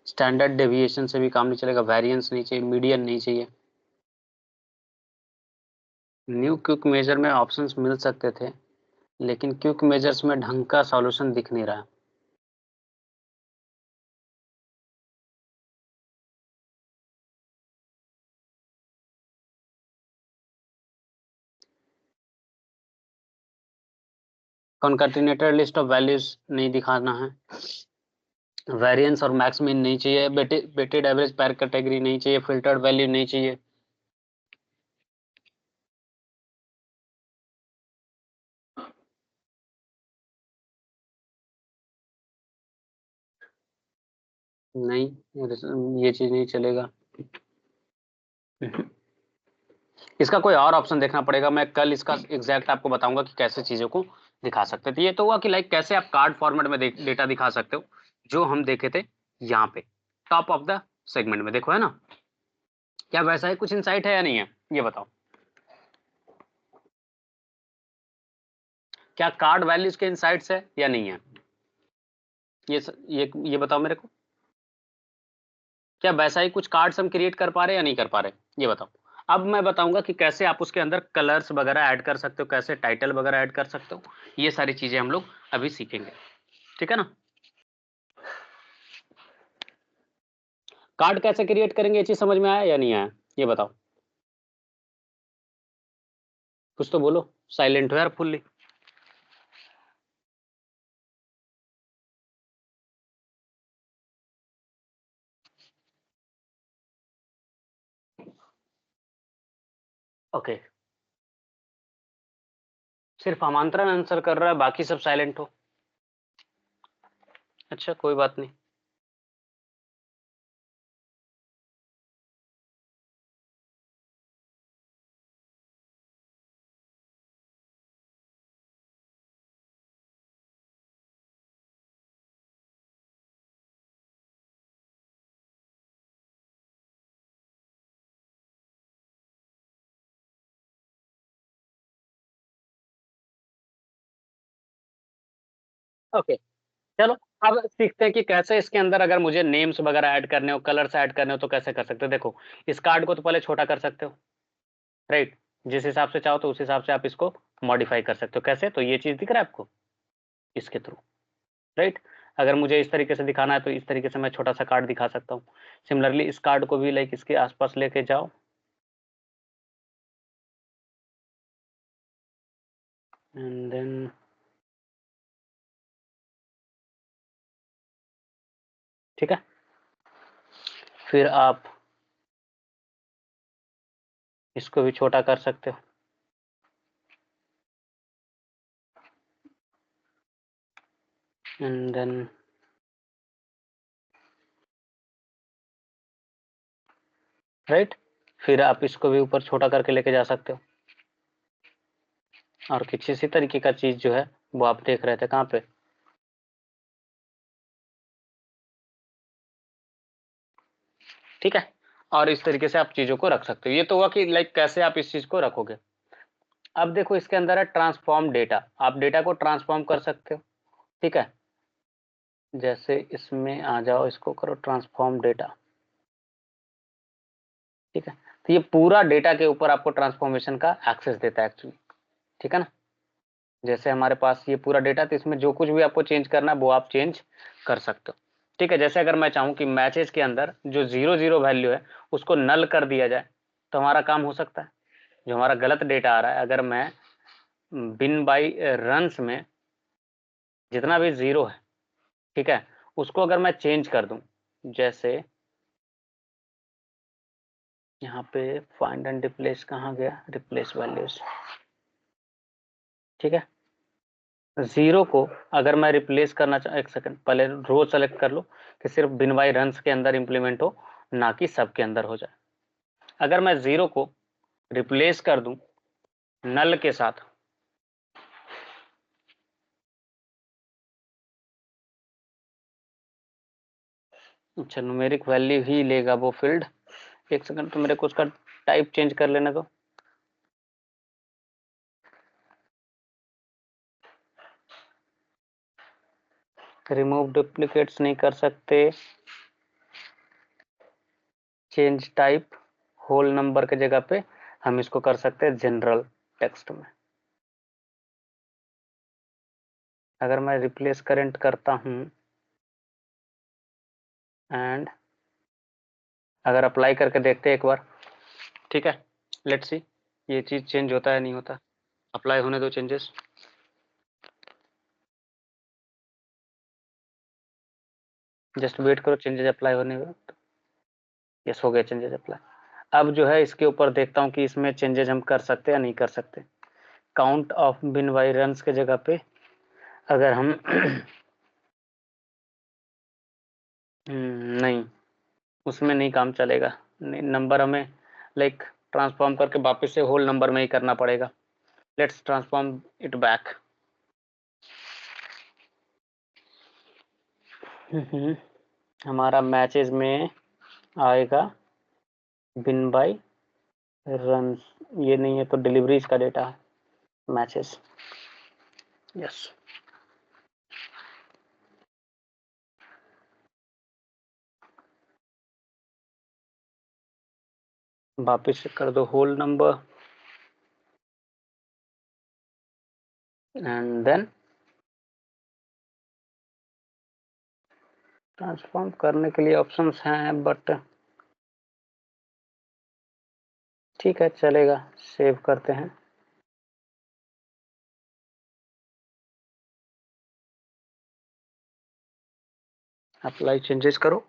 स्टैंडर्ड डेविएशन से भी काम नहीं चलेगा, वेरिएंस नहीं चाहिए, मीडियन नहीं चाहिए। न्यू क्विक मेजर में ऑप्शंस मिल सकते थे, लेकिन क्विक मेजर्स में ढंग का सॉल्यूशन दिख नहीं रहा। कॉन्काटिनेटेड लिस्ट ऑफ वैल्यूज नहीं दिखाना है, वेरिएंस और मैक्स मीन नहीं चाहिए, वेटेड एवरेज पैर कैटेगरी नहीं चाहिए, फिल्टर्ड वैल्यू नहीं चाहिए। नहीं, ये चीज नहीं चलेगा। इसका कोई और ऑप्शन देखना पड़ेगा, मैं कल इसका एग्जैक्ट आपको बताऊंगा कि कैसे चीजों को दिखा सकते थे। ये तो हुआ कि लाइक कैसे आप कार्ड फॉर्मेट में डेटा दिखा सकते हो, जो हम देखे थे यहाँ पे टॉप ऑफ द सेगमेंट में, देखो है ना। क्या वैसा ही कुछ इंसाइट है या नहीं है, ये बताओ। क्या कार्ड वैल्यूज के इंसाइट्स है या नहीं है, ये बताओ मेरे को। क्या वैसा ही कुछ कार्ड्स हम क्रिएट कर पा रहे हैं या नहीं कर पा रहे, ये बताओ। अब मैं बताऊंगा कि कैसे आप उसके अंदर कलर्स वगैरह ऐड कर सकते हो, कैसे टाइटल वगैरह ऐड कर सकते हो, ये सारी चीजें हम लोग अभी सीखेंगे, ठीक है ना। कार्ड कैसे क्रिएट करेंगे, ये चीज समझ में आया या नहीं आया, ये बताओ। कुछ तो बोलो, साइलेंट हो यार फुल्ली। ओके, सिर्फ आमंत्रण आंसर कर रहा है, बाकी सब साइलेंट हो। अच्छा कोई बात नहीं। ओके चलो, अब सीखते हैं कि कैसे इसके अंदर अगर मुझे नेम्स वगैरह ऐड करने हो, कलर्स ऐड करने हो, तो कैसे कर सकते हो। देखो, इस कार्ड को तो पहले छोटा कर सकते हो, राइट। जिस हिसाब से चाहो तो उस हिसाब से आप इसको मॉडिफाई कर सकते हो। कैसे, तो ये चीज दिख रहा है आपको, इसके थ्रू, राइट। अगर मुझे इस तरीके से दिखाना है तो इस तरीके से मैं छोटा सा कार्ड दिखा सकता हूँ। सिमिलरली इस कार्ड को भी लाइक इसके आसपास लेके जाओ, एंड देन ठीक है, फिर आप इसको भी छोटा कर सकते हो, एंड देन राइट, फिर आप इसको भी ऊपर छोटा करके लेके जा सकते हो। और कुछ इसी तरीके का चीज जो है वो आप देख रहे थे कहाँ पे, ठीक है। और इस तरीके से आप चीजों को रख सकते हो। ये तो हुआ कि लाइक कैसे आप इस चीज को रखोगे। अब देखो इसके अंदर है ट्रांसफॉर्म डेटा, आप डेटा को ट्रांसफॉर्म कर सकते हो, ठीक है। जैसे इसमें आ जाओ, इसको करो ट्रांसफॉर्म डेटा, ठीक है। तो ये पूरा डेटा के ऊपर आपको ट्रांसफॉर्मेशन का एक्सेस देता है एक्चुअली, ठीक है ना। जैसे हमारे पास ये पूरा डेटा, तो इसमें जो कुछ भी आपको चेंज करना है वो आप चेंज कर सकते हो, ठीक है। जैसे अगर मैं चाहूँ कि मैचेस के अंदर जो 0 0 वैल्यू है उसको नल कर दिया जाए, तो हमारा काम हो सकता है। जो हमारा गलत डेटा आ रहा है, अगर मैं बिन बाई रन्स में जितना भी जीरो है, ठीक है, उसको अगर मैं चेंज कर दूं, जैसे यहाँ पे फाइंड एंड रिप्लेस कहाँ गया, रिप्लेस वैल्यूज, ठीक है। जीरो को अगर मैं रिप्लेस करना चाहूँ, एक सेकंड पहले रो सेलेक्ट कर लो कि सिर्फ बिन बाई रन्स के अंदर इंप्लीमेंट हो, ना कि सब के अंदर हो जाए। अगर मैं जीरो को रिप्लेस कर दूं नल के साथ, अच्छा न्यूमेरिक वैल्यू ही लेगा वो फील्ड। एक सेकंड, तो मेरे को उसका टाइप चेंज कर लेने दो। रिमूव डुप्लीकेट्स नहीं कर सकते। चेंज टाइप होल नंबर के जगह पे हम इसको कर सकते हैं जनरल टेक्स्ट में। अगर मैं रिप्लेस करेंट करता हूं एंड अगर अप्लाई करके देखते हैं एक बार, ठीक है, लेट्स सी ये चीज चेंज होता है नहीं होता। अप्लाई होने दो चेंजेस। जस्ट वेट करो चेंजेस अप्लाई होने में। यस, हो गया चेंजेस अप्लाई। अब जो है इसके ऊपर देखता हूँ कि इसमें चेंजेस हम कर सकते हैं या नहीं कर सकते। Count of bin by runs के जगह पे अगर हम नहीं, उसमें नहीं काम चलेगा। नंबर हमें लाइक ट्रांसफॉर्म करके वापस से होल नंबर में ही करना पड़ेगा। Let's transform it back. हमारा मैचेस में आएगा बिन बाई रन, ये नहीं है तो डिलीवरीज का डेटा है मैचेस। यस, वापिस से कर दो whole number and then transform करने के लिए ऑप्शंस हैं बट ठीक है चलेगा, सेव करते हैं। अप्लाई चेंजेस करो।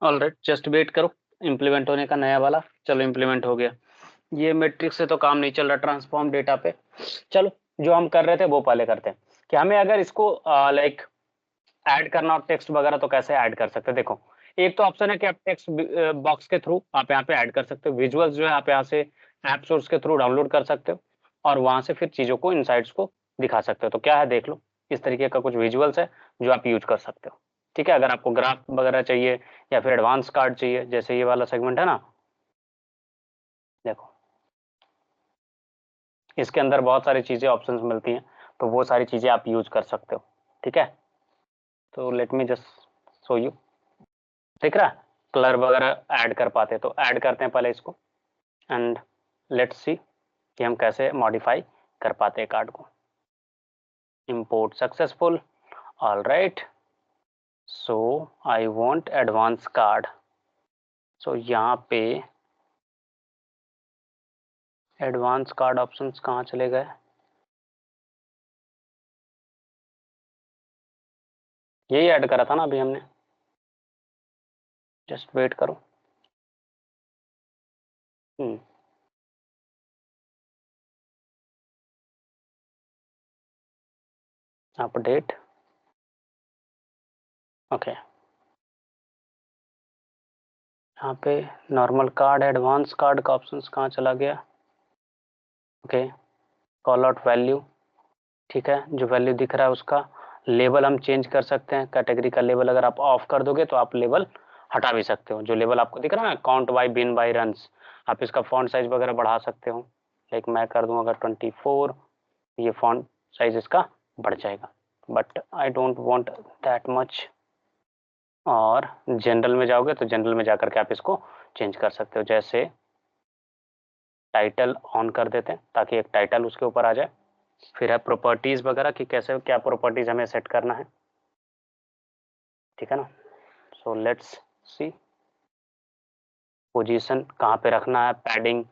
ऑलराइट, जस्ट वेट करो इम्प्लीमेंट होने का नया वाला। चलो इम्प्लीमेंट हो गया। ये मैट्रिक्स से तो काम नहीं चल रहा ट्रांसफॉर्म डेटा पे। चलो जो हम कर रहे थे वो पहले करते हैं कि हमें अगर इसको लाइक ऐड करना हो टेक्स्ट वगैरह तो कैसे ऐड कर सकते हैं। देखो, एक तो ऑप्शन है कि आप टेक्स्ट बॉक्स के थ्रू आप यहाँ पे ऐड कर सकते हो। विजुअल्स जो है आप यहाँ से ऐप सोर्स के थ्रू डाउनलोड कर सकते हो और वहां से फिर चीजों को इनसाइट्स को दिखा सकते हो। तो क्या है देख लो, इस तरीके का कुछ विजुअल्स है जो आप यूज कर सकते हो। ठीक है, अगर आपको ग्राफ वगैरह चाहिए या फिर एडवांस कार्ड चाहिए, जैसे ये वाला सेगमेंट है ना, देखो इसके अंदर बहुत सारी चीजें ऑप्शंस मिलती हैं, तो वो सारी चीजें आप यूज कर सकते हो। ठीक है, तो let me just show you. दिख रहा है कलर वगैरह ऐड कर पाते, तो ऐड करते हैं पहले इसको एंड लेट्स सी कि हम कैसे मॉडिफाई कर पाते हैं कार्ड को। Import successful. All right, so I want advance card. So यहाँ पे एडवांस कार्ड ऑप्शंस कहाँ चले गए। यही ऐड करा था ना अभी हमने, जस्ट वेट करो। Update, okay. यहाँ पे नॉर्मल कार्ड एडवांस कार्ड का ऑप्शंस कहाँ चला गया। ओके, कॉल आउट वैल्यू, ठीक है, जो वैल्यू दिख रहा है उसका लेबल हम चेंज कर सकते हैं। कैटेगरी का लेबल अगर आप ऑफ कर दोगे तो आप लेबल हटा भी सकते हो। जो लेबल आपको दिख रहा है काउंट बाय बिन बाय रन्स, आप इसका फॉन्ट साइज वगैरह बढ़ा सकते हो। लाइक मैं कर दूं अगर 24, ये फॉन्ट साइज इसका बढ़ जाएगा, but I don't want that much. और जनरल में जाओगे तो जनरल में जाकर के आप इसको चेंज कर सकते हो। जैसे टाइटल ऑन कर देते हैं ताकि एक टाइटल उसके ऊपर आ जाए। फिर है प्रॉपर्टीज वगैरह कि कैसे क्या प्रॉपर्टीज हमें सेट करना है, ठीक है ना। सो लेट्स सी, पोजीशन कहाँ पे रखना है, पैडिंग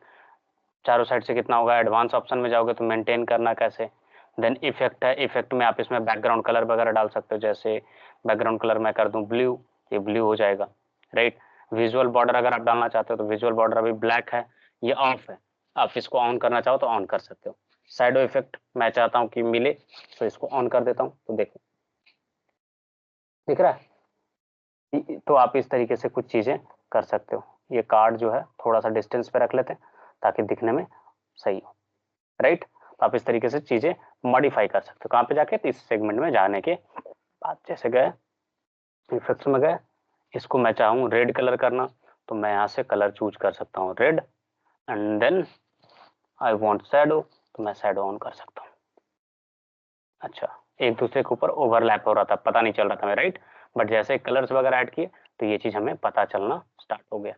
चारों साइड से कितना होगा। एडवांस ऑप्शन में जाओगे तो मेंटेन करना कैसे। देन इफेक्ट है, इफेक्ट में आप इसमें बैकग्राउंड कलर वगैरह डाल सकते हो। जैसे बैकग्राउंड कलर मैं कर दूं ब्लू, ये ब्लू हो जाएगा, राइट। विजुअल बॉर्डर अगर आप डालना चाहते हो तो विजुअल बॉर्डर अभी ब्लैक है, ये ऑफ है। आप इसको ऑन करना चाहो तो ऑन कर सकते हो। शैडो इफेक्ट मैं चाहता हूँ कि मिले तो इसको ऑन कर देता हूँ, तो देखो दिख रहा है। तो आप इस तरीके से कुछ चीजें कर सकते हो। ये कार्ड जो है थोड़ा सा डिस्टेंस पे रख लेते हैं ताकि दिखने में सही हो, राइट। तो आप इस तरीके से चीजें मॉडिफाई कर सकते हो। कहाँ पे जाके, तो इस सेगमेंट में जाने के बाद जैसे गए इफेक्ट्स में गए, इसको मैं चाहूँ रेड कलर करना तो मैं यहाँ से कलर चूज कर सकता हूँ red, and then I want shadow तो मैं शैडो ऑन कर सकता हूँ। अच्छा, एक दूसरे के ऊपर ओवरलैप हो रहा था, पता नहीं चल रहा था मैं, राइट, बट जैसे कलर्स वगैरह ऐड किए तो ये चीज हमें पता चलना स्टार्ट हो गया,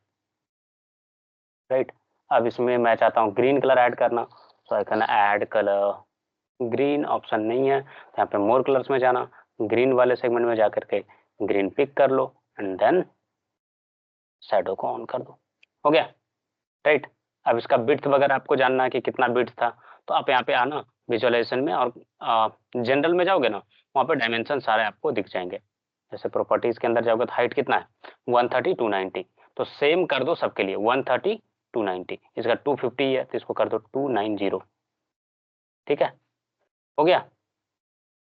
राइट। अब इसमें मैं चाहता हूँ ग्रीन कलर ऐड करना, तो I can add colour green, option नहीं है तो यहाँ पे मोर कलर्स में जाना, ग्रीन वाले सेगमेंट में जाकर के ग्रीन पिक कर लो एंड देन शैडो को ऑन कर दो, हो गया, राइट। अब इसका बिड्थ वगैरह आपको जानना है कि कितना बिड्थ था, तो आप यहाँ पे आना विजुअलाइजेशन में और जनरल में जाओगे ना, वहाँ पे डायमेंशन सारे आपको दिख जाएंगे। जैसे प्रॉपर्टीज के अंदर जाओगे तो हाइट कितना है 130 290, तो सेम कर दो सबके लिए 130 290, इसका 250 है तो इसको कर दो 290, ठीक है, हो गया।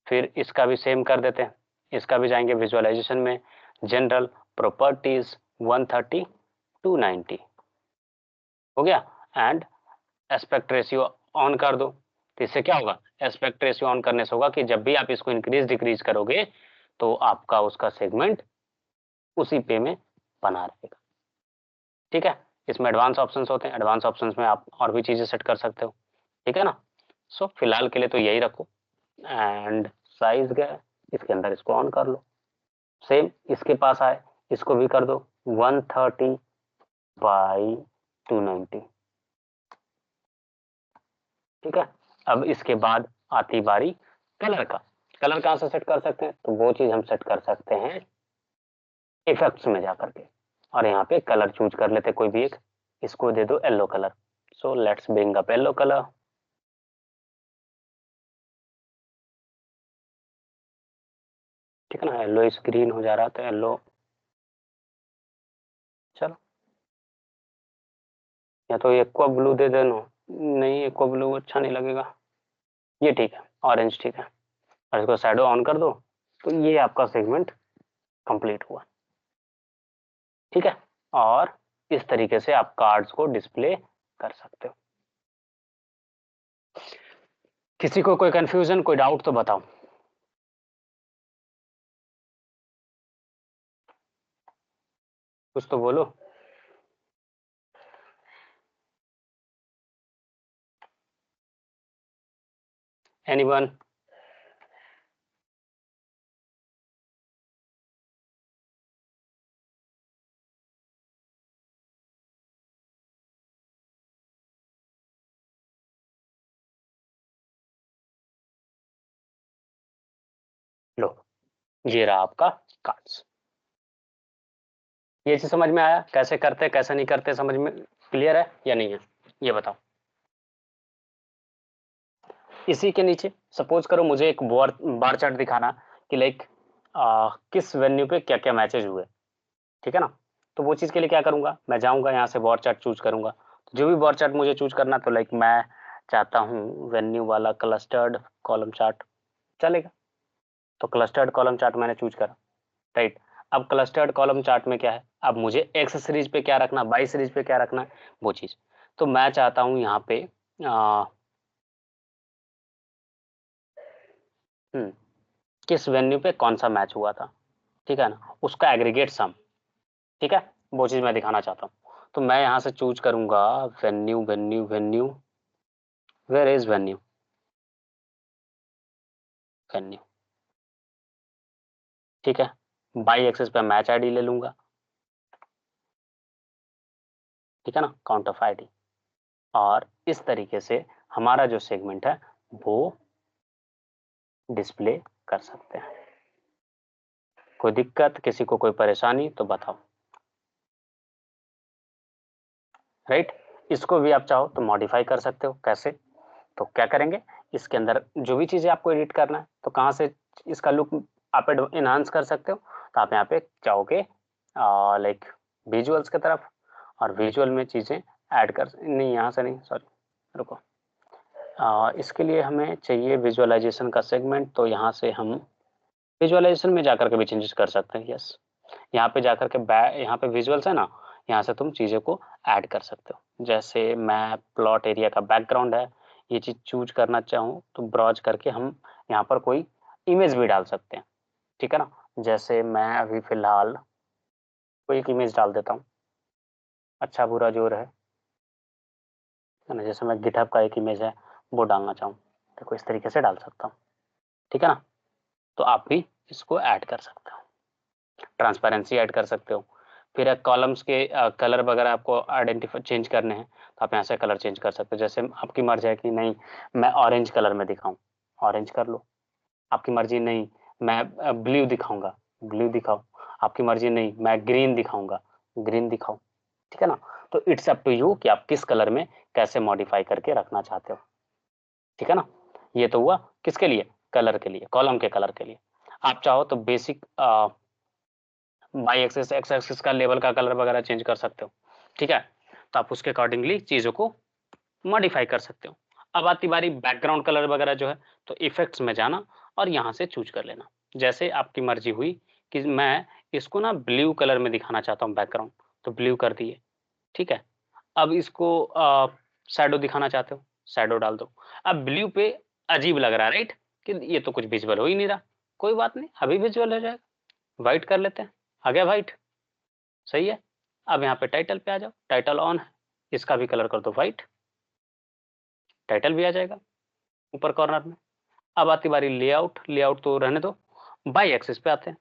फिर इसका भी सेम कर देते हैं, इसका भी जाएंगे विजुअलाइजेशन में, जनरल प्रॉपर्टीज 130 290, हो गया, एंड एस्पेक्ट रेशियो ऑन कर दो। तो इससे क्या होगा, एस्पेक्ट रेशियो ऑन करने से होगा कि जब भी आप इसको इंक्रीज डिक्रीज करोगे तो आपका उसका सेगमेंट उसी पे में बना रहेगा, ठीक है। इसमें एडवांस ऑप्शंस होते हैं, एडवांस ऑप्शंस में आप और भी चीजें सेट कर सकते हो, ठीक है ना। सो फिलहाल के लिए तो यही रखो, एंड साइज गया, इसके अंदर इसको ऑन कर लो, सेम इसके पास आए इसको भी कर दो 130 बाई 290, ठीक है। अब इसके बाद आती बारी कलर का, कलर कहाँ से सेट कर सकते हैं, तो वो चीज हम सेट कर सकते हैं इफेक्ट्स में जाकर के, और यहाँ पे कलर चूज कर लेते कोई भी एक, इसको दे दो yellow colour, so let's bring up yellow colour, ठीक है ना, येलो इस ग्रीन हो जा रहा तो येलो, चलो, या तो एक्वा ब्लू दे देना, नहीं एक्वा ब्लू अच्छा नहीं लगेगा, ये ठीक है, ऑरेंज ठीक है, और इसको शैडो ऑन कर दो, तो ये आपका सेगमेंट कंप्लीट हुआ, ठीक है। और इस तरीके से आप कार्ड्स को डिस्प्ले कर सकते हो। किसी को कोई कंफ्यूजन कोई डाउट तो बताओ। कुछ तो बोलो। एनीवन? लो, ये रहा आपका कार्ड्स। ये चीज समझ में आया कैसे करते कैसे नहीं करते, समझ में क्लियर है या नहीं है, ये बताओ। इसी के नीचे सपोज करो मुझे एक बार चार्ट दिखाना कि लाइक किस वेन्यू पे क्या क्या मैचेज हुए, ठीक है ना। तो वो चीज के लिए क्या करूंगा, मैं जाऊंगा यहाँ से बार चार्ट चूज करूंगा, तो जो भी बार चार्ट मुझे चूज करना, तो लाइक मैं चाहता हूँ वेन्यू वाला क्लस्टर्ड कॉलम चार्ट, चलेगा। तो क्लस्टर्ड कॉलम चार्ट मैंने चूज करा, राइट। अब क्लस्टर्ड कॉलम चार्ट में क्या है, अब मुझे एक्स सीरीज पे क्या रखना, वाई सीरीज पे क्या रखना है, वो चीज। तो मैं चाहता हूं यहाँ पे किस वेन्यू पे कौन सा मैच हुआ था, ठीक है ना, उसका एग्रीगेट सम, ठीक है, वो चीज मैं दिखाना चाहता हूँ। तो मैं यहाँ से चूज करूंगा venue venue venue, where is venue, venue, ठीक है। बाई एक्सेस पे मैच आईडी ले लूंगा, ठीक है ना, काउंट ऑफ आईडी, और इस तरीके से हमारा जो सेगमेंट है वो डिस्प्ले कर सकते हैं। कोई दिक्कत, किसी को कोई परेशानी तो बताओ, राइट। इसको भी आप चाहो तो मॉडिफाई कर सकते हो, कैसे, तो क्या करेंगे, इसके अंदर जो भी चीजें आपको एडिट करना है तो कहाँ से इसका लुक आप इनहांस कर सकते हो, तो आप यहाँ पे चाहोगे लाइक विजुअल्स की तरफ, और विजुअल में चीजें ऐड कर, नहीं यहाँ से नहीं, सॉरी, रुको, इसके लिए हमें चाहिए विजुअलाइजेशन का सेगमेंट, तो यहाँ से हम विजुअलाइजेशन में जाकर के भी चेंजेस कर सकते हैं, यस। यहाँ पे जाकर के यहाँ पे विजुअल्स है ना, यहाँ से तुम चीज़ों को ऐड कर सकते हो, जैसे मैं प्लॉट एरिया का बैकग्राउंड है ये चीज़ चूज करना चाहूँ तो ब्राउज करके हम यहाँ पर कोई इमेज भी डाल सकते हैं, ठीक है ना। जैसे मैं अभी फिलहाल कोई एक इमेज डाल देता हूँ, अच्छा बुरा जोर है ना। जैसे मैं गिटहब का एक इमेज है वो डालना चाहूँ, देखो इस तरीके से डाल सकता हूँ, ठीक है ना। तो आप भी इसको ऐड कर सकते हो, ट्रांसपेरेंसी ऐड कर सकते हो। फिर कॉलम्स के कलर वगैरह आपको आइडेंटिफाई चेंज करने हैं तो आप यहाँ से कलर चेंज कर सकते हो। जैसे आपकी मर्जी है कि नहीं मैं ऑरेंज कलर में दिखाऊं, ऑरेंज कर लो। आपकी मर्जी नहीं मैं ब्लू दिखाऊंगा, ब्लू दिखाओ। आपकी मर्जी नहीं मैं ग्रीन दिखाऊंगा, ग्रीन दिखाओ, ठीक है ना। तो इट्स अप टू यू कि आप किस कलर में कैसे मॉडिफाई करके रखना चाहते हो, ठीक है ना। ये तो हुआ किसके लिए, कलर के लिए, कॉलम के कलर के लिए। आप चाहो तो basic Y axis X axis का लेवल का कलर वगैरह चेंज कर सकते हो, ठीक है। तो आप उसके अकॉर्डिंगली चीज़ों को मॉडिफाई कर सकते हो। अब आती बारी बैकग्राउंड कलर वगैरह जो है, तो इफेक्ट्स में जाना और यहाँ से चूज कर लेना। जैसे आपकी मर्जी हुई कि मैं इसको ना ब्लू कलर में दिखाना चाहता हूँ बैकग्राउंड, तो ब्लू कर दिए, ठीक है। अब इसको शैडो दिखाना चाहते हो, शैडो डाल दो। अब ब्लू पे अजीब लग रहा है राइट, कि ये तो कुछ विजुअल हो ही नहीं रहा। कोई बात नहीं, अभी विजुअल हो जाएगा, व्हाइट कर लेते हैं, आ गया व्हाइट, सही है। अब यहाँ पे टाइटल पे आ जाओ, टाइटल ऑन है, इसका भी कलर कर दो व्हाइट, टाइटल भी आ जाएगा ऊपर कॉर्नर में। अब आती बारी लेआउट, लेआउट तो रहने दो, बाई एक्सिस पे आते हैं।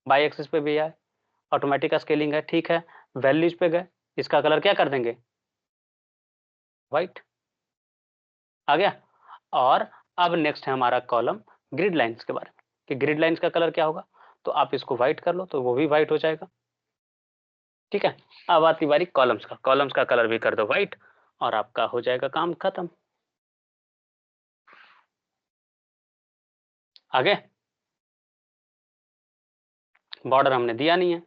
बाई एक्सिस पे भी आए, ऑटोमेटिक स्केलिंग है, ठीक है। वैल्यूज पे गए, इसका कलर क्या कर देंगे, व्हाइट, आ गया। और अब नेक्स्ट है हमारा कॉलम ग्रिड लाइंस के बारे में, कि ग्रिड लाइंस का कलर क्या होगा। तो आप इसको व्हाइट कर लो तो वो भी व्हाइट हो जाएगा, ठीक है। अब आती बारी कॉलम्स का, कॉलम्स का कलर भी कर दो व्हाइट और आपका हो जाएगा काम खत्म। आगे बॉर्डर हमने दिया नहीं है,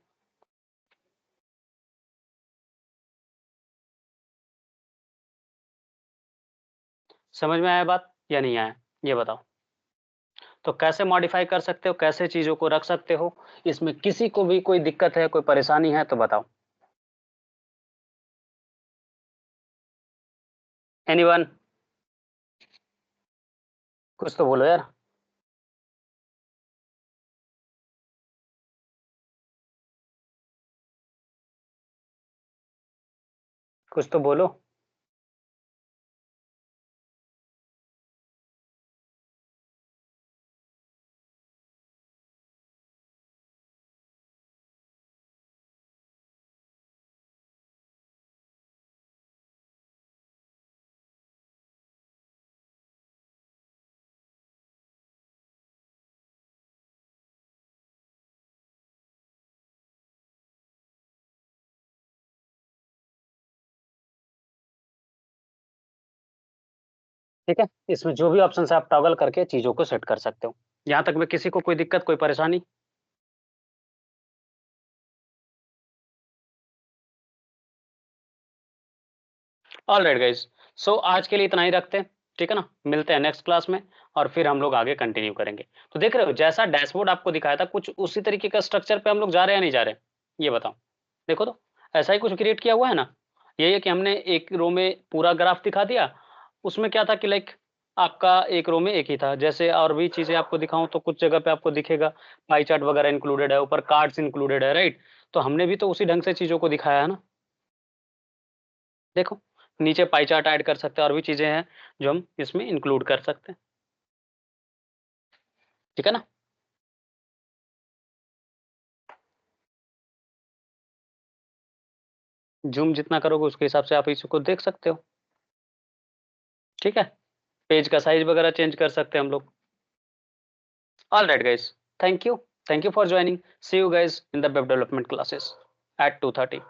समझ में आया बात या नहीं आया, ये बताओ। तो कैसे मॉडिफाई कर सकते हो, कैसे चीजों को रख सकते हो, इसमें किसी को भी कोई दिक्कत है, कोई परेशानी है तो बताओ। एनीवन, कुछ तो बोलो यार, कुछ तो बोलो। ठीक है, इसमें जो भी ऑप्शन है आप टॉगल करके चीजों को सेट कर सकते हो। यहाँ तक में किसी को कोई दिक्कत, कोई परेशानी। ऑल राइट गाइज, सो आज के लिए इतना ही रखते हैं, ठीक है ना। मिलते हैं नेक्स्ट क्लास में और फिर हम लोग आगे कंटिन्यू करेंगे। तो देख रहे हो जैसा डैशबोर्ड आपको दिखाया था, कुछ उसी तरीके का स्ट्रक्चर पे हम लोग जा रहे हैं या नहीं जा रहे, ये बताओ। देखो तो ऐसा ही कुछ क्रिएट किया हुआ है ना। यही है कि हमने एक रो में पूरा ग्राफ दिखा दिया, उसमें क्या था कि लाइक आपका एक रो में एक ही था। जैसे और भी चीजें आपको दिखाऊं तो कुछ जगह पे आपको दिखेगा पाई चार्ट वगैरह इंक्लूडेड है, ऊपर कार्ड्स इंक्लूडेड है, राइट। तो हमने भी तो उसी ढंग से चीजों को दिखाया है ना। देखो नीचे पाई चार्ट ऐड कर सकते हैं, और भी चीजें हैं जो हम इसमें इंक्लूड कर सकते हैं, ठीक है ना। जूम जितना करोगे उसके हिसाब से आप इसको देख सकते हो, ठीक है। पेज का साइज वगैरह चेंज कर सकते हैं हम लोग। All right guys, thank you, thank you for joining, see you guys in the web development classes at 2:30।